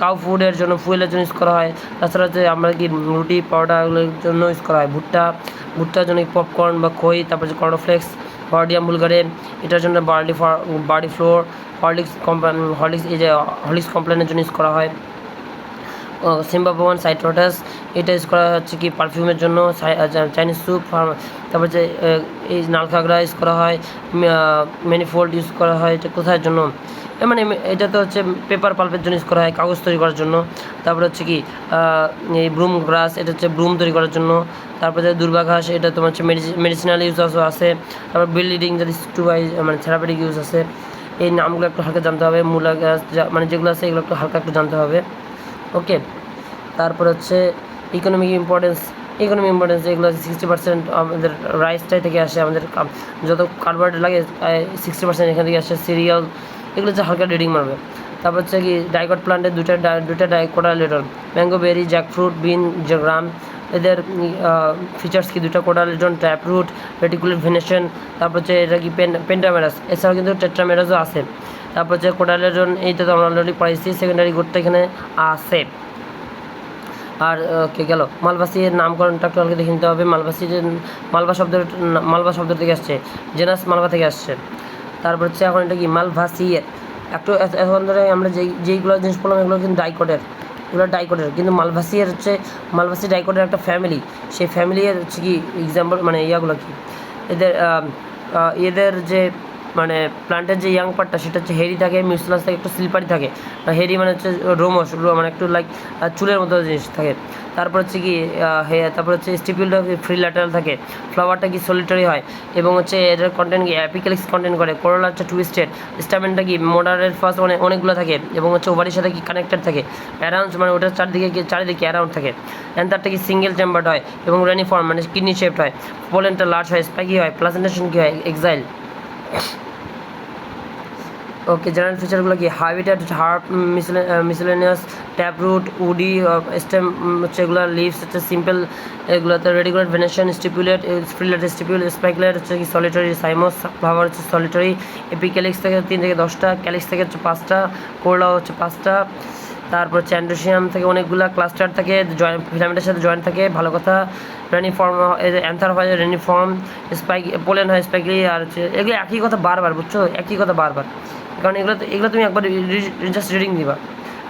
কাউ ফুডের জন্য, ফুয়েলের জন্য ইউজ করা হয়। তাছাড়া হচ্ছে আমরা কি রুটি, পাউডার, এগুলোর জন্য ইউজ করা হয়। ভুট্টার জন্য পপকর্ন বা খই। তারপর হচ্ছে কর্নফ্লেক্স, হর্ডিয়াম বুলগারে, এটার জন্য বার্লি ফ্লোর, হরলিক্স এই যে হরলিক্স কমপ্লেনের জন্য ইউজ করা হয়। সিম্বাবুয়ান সাইট্রোটাস, এটা ইউজ করা হচ্ছে কি পারফিউমের জন্য। চাইনিজ স্যুপ, তারপর যে এই নালখাগড়া ইউজ করা হয়, ম্যানিফোল্ড ইউজ করা হয়, এটা কোথায় জন্য, মানে এটা তো হচ্ছে পেপার পাল্পের জন্য ইউজ করা হয়, কাগজ তৈরি করার জন্য। তারপরে হচ্ছে কি এই ব্রুম গ্রাস, এটা হচ্ছে ব্রুম তৈরি করার জন্য। তারপরে যে দুর্বা ঘাস, এটা তোমার হচ্ছে মেডিসিনাল ইউজ আছে। তারপর বিল্ডিং যাদের মানে থেরাপিটিক ইউজ আছে। এই নামগুলো একটু হালকা জানতে হবে। মূলা গাছ মানে যেগুলো আছে এগুলো একটু হালকা একটু জানতে হবে। ওকে, তারপর হচ্ছে ইকোনমিক ইম্পর্টেন্স এগুলো 60% আমাদের রাইসটাই থেকে আসে। আমাদের যত কার্বোহাইড্রেট লাগে 60% এখান থেকে আসে। সিরিয়াল এগুলো হচ্ছে হালকা রিডিং মারবে। তারপর হচ্ছে কি ডাইকট প্লান্টের দুইটা ডাইকোটাইলেডন, ম্যাঙ্গো বেরি, জ্যাকফ্রুট, বিন, গ্রাম, এদের ফিচার্স কি দুইটা কোটাইলেডন, ট্যাপরুট, রেটিকুলেট ভেনেশন। তারপর হচ্ছে এটা কি পেন্টামেরাস, এছাড়াও কিন্তু টেট্রামেরাসও আছে। তারপর হচ্ছে কোটাইলেডন, এইটা তো আমরা অলরেডি পড়াইছি। সেকেন্ডারি গোটটা এখানে আছে। আর কে গেল মালভাসির নামকরণটা একটু আগে দেখে নিতে হবে। মালভা শব্দ থেকে আসছে, জেনাস মালভা থেকে আসছে। তারপর হচ্ছে এখন এটা কি মালভাসিয়ের, একটু এখন ধরে আমরা যেইগুলো জিনিস বললাম এগুলো কিন্তু ডাইকটের, কিন্তু মালভাসি ডাইকটের একটা ফ্যামিলি। সেই ফ্যামিলির হচ্ছে কি এক্সাম্পল মানে ইয়াগুলো কি এদের যে মানে প্লান্টের যে ইয়াং পার্টটা সেটা হচ্ছে হেরি থাকে, মিউসিলাস থাকে, একটু স্লিপারি থাকে। হেরি মানে হচ্ছে রোমস, মানে একটু লাইক চুলের মতো জিনিস থাকে। তারপর হচ্ছে কি তারপর হচ্ছে স্টিপিলটা ফ্রি ল্যাটারাল থাকে। ফ্লাওয়ারটা কি সলিটারি হয় এবং হচ্ছে এটার কন্টেন্ট কি অ্যাপিক্যালিক্স কন্টেন্ট করে। কোরোলা হচ্ছে টুইস্টেড, স্টামেনটা কি মডারেট ফার্স্ট মানে অনেকগুলো থাকে এবং হচ্ছে ওভারির সাথে কি কানেক্টেড থাকে। অ্যারাউন্ড মানে ওটার চারিদিকে অ্যারাউন্ড থাকে। অ্যান্থারটা কি সিঙ্গেল চেম্বার্ড হয় এবং রেনিফর্ম মানে কিডনি শেপড হয়। পোলেনটা লার্জ হয়, স্পাইকি হয়, প্লাসেন্টেশন কি হয়, এক্সাইল। ওকে, জেনারেল ফিচারগুলো কি হাইবিটেড, হার্ব, মিসেলেনিয়াস, ট্যাপরুট, উডি, স্টেম হচ্ছে এগুলো, লিভস হচ্ছে সিম্পল, এগুলোতে রেডিকুলেট ভেনেশন, স্টিপুলেট, ফ্রিলেট, স্পাইকলেট হচ্ছে কি সলিটারি, সাইমোস, ফ্লাওয়ার হচ্ছে সলিটারি, এপিক্যালিক্স থেকে 3 থেকে 10টা, ক্যালিক্স থেকে হচ্ছে 5টা, কোরলা হচ্ছে 5টা। তারপর হচ্ছে অ্যান্ড্রোসিয়াম থেকে অনেকগুলো ক্লাস্টার থাকে, ফিলামেন্টের সাথে জয়েন্ট থাকে, ভালো কথা। রেনিফর্ম, অ্যান্থার হয় রেনিফর্ম, পোলেন হয় স্পাইকলি। আর হচ্ছে এগুলো একই কথা বারবার, বুঝছো, একই কথা বারবার, কারণ এগুলো তুমি একবার জাস্ট রিডিং দিবা।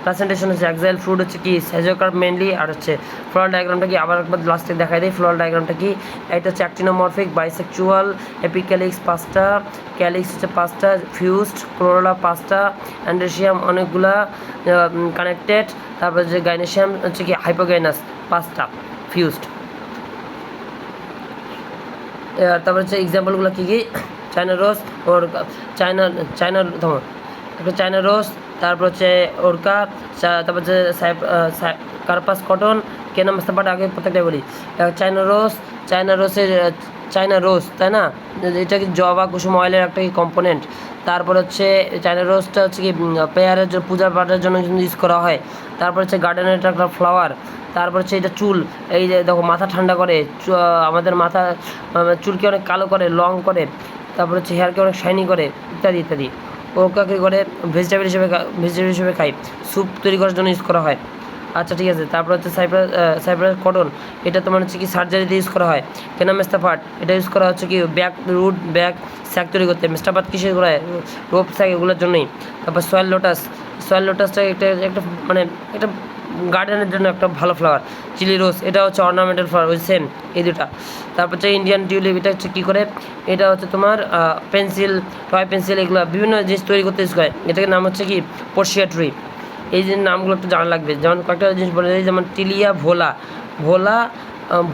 প্রেজেন্টেশন হচ্ছে এক্সাইল, ফ্রুট হচ্ছে কি সাইজোকার্প মেনলি। আর হচ্ছে ফ্লোরাল ডায়াগ্রামটা কি আবার একবার লাস্টে দেখাই দেয়। ফ্লোরাল ডায়াগ্রামটা কি, এটা হচ্ছে অ্যাক্টিনোমরফিক, বাইসেক্সুয়াল, এপিক্যালিক্স 5টা, ক্যালিক্স হচ্ছে 5টা, ফিউজড, ক্লোরোলা 5টা, অ্যান্ড্রোসিয়াম অনেকগুলা কানেক্টেড। তারপর যে গাইনেশিয়াম হচ্ছে কি হাইপোগাইনাস 5টা, ফিউজড। তারপর হচ্ছে এক্সাম্পলগুলো কী কী, চায়না রোজ, ওর চায়না রোজ, তারপর হচ্ছে ওরকা, তারপর হচ্ছে কার্পাস কটন, কেন মাস্তাপাট আগে প্রত্যেকটাই বলি। চায়না রোজ, তাই না, এটা কি জবা কুসুম অয়েলের একটা কি কম্পোনেন্ট। তারপর হচ্ছে চায়না রোজটা হচ্ছে কি পেয়ারের জন্য, পূজা পাঠের জন্য ইউজ করা হয়। তারপর হচ্ছে গার্ডেনের একটা ফ্লাওয়ার। তারপর হচ্ছে এটা চুল, এই যে দেখো মাথা ঠান্ডা করে, আমাদের মাথা চুলকে অনেক কালো করে, লং করে। তারপর হচ্ছে হেয়ারকে অনেক শাইনি করে, ইত্যাদি ইত্যাদি। ওকে করে ভেজিটেবল হিসেবে খাই, স্যুপ তৈরি করার জন্য ইউজ করা হয়। আচ্ছা ঠিক আছে। তারপর হচ্ছে সাইপ্রাস কটন, এটা তোমার হচ্ছে কি সার্জারিতে ইউজ করা হয়। কেনা মেস্তাপাট, এটা ইউজ করা হচ্ছে কি ব্যাক স্যাক তৈরি করতে। মেস্তাপাট কিসের করা হয়, রোপ স্যাক এগুলোর জন্যই। তারপর সয়েল লোটাসটা একটা মানে একটা গার্ডেনের জন্য একটা ভালো ফ্লাওয়ার। চিলি রোজ, এটা হচ্ছে অর্নামেন্টাল ফ্লাওয়ার, ওই সেম এই দুটা। তারপর হচ্ছে ইন্ডিয়ান টিউলিপ, এটা হচ্ছে কী করে, এটা হচ্ছে তোমার টয় পেন্সিল এগুলো বিভিন্ন জিনিস তৈরি করতে ইউজ করে। এটাকে নাম হচ্ছে কি পোর্সিয়া ট্রি। এই যে নামগুলো একটু জানা লাগবে, যেমন কয়েকটা জিনিস বলে দিই, যেমন টিলিয়া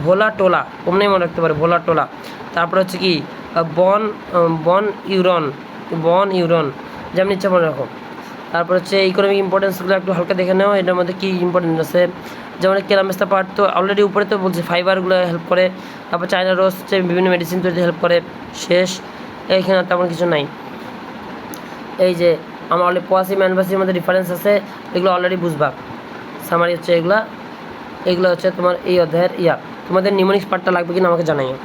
ভোলা টোলা, ওমনি মনে রাখতে পারে, ভোলা টোলা। তারপর হচ্ছে কি বন ইউরন, যেমন ইচ্ছা মনে রাখো। তারপর হচ্ছে ইকোনমিক ইম্পর্টেন্সগুলো একটু হালকা দেখে নেও, এটার মধ্যে কী ইম্পর্টেন্স আছে। যেমন কেলামেস্তা পার্ট তো অলরেডি উপরে তো বলছে, ফাইবারগুলো হেল্প করে। তারপর চায়না রোজ হচ্ছে বিভিন্ন মেডিসিন তৈরিতে হেল্প করে। শেষ, এইখানে তেমন কিছু নাই। এই যে আমার অলরেডি পোয়াসি ম্যানভাসির মধ্যে ডিফারেন্স আছে, এগুলো অলরেডি বুঝবা। সামারি হচ্ছে এগুলো হচ্ছে তোমার এই অধ্যায়ের তোমাদের নিউমোনিক্স পার্টটা লাগবে কিনা আমাকে জানাইও।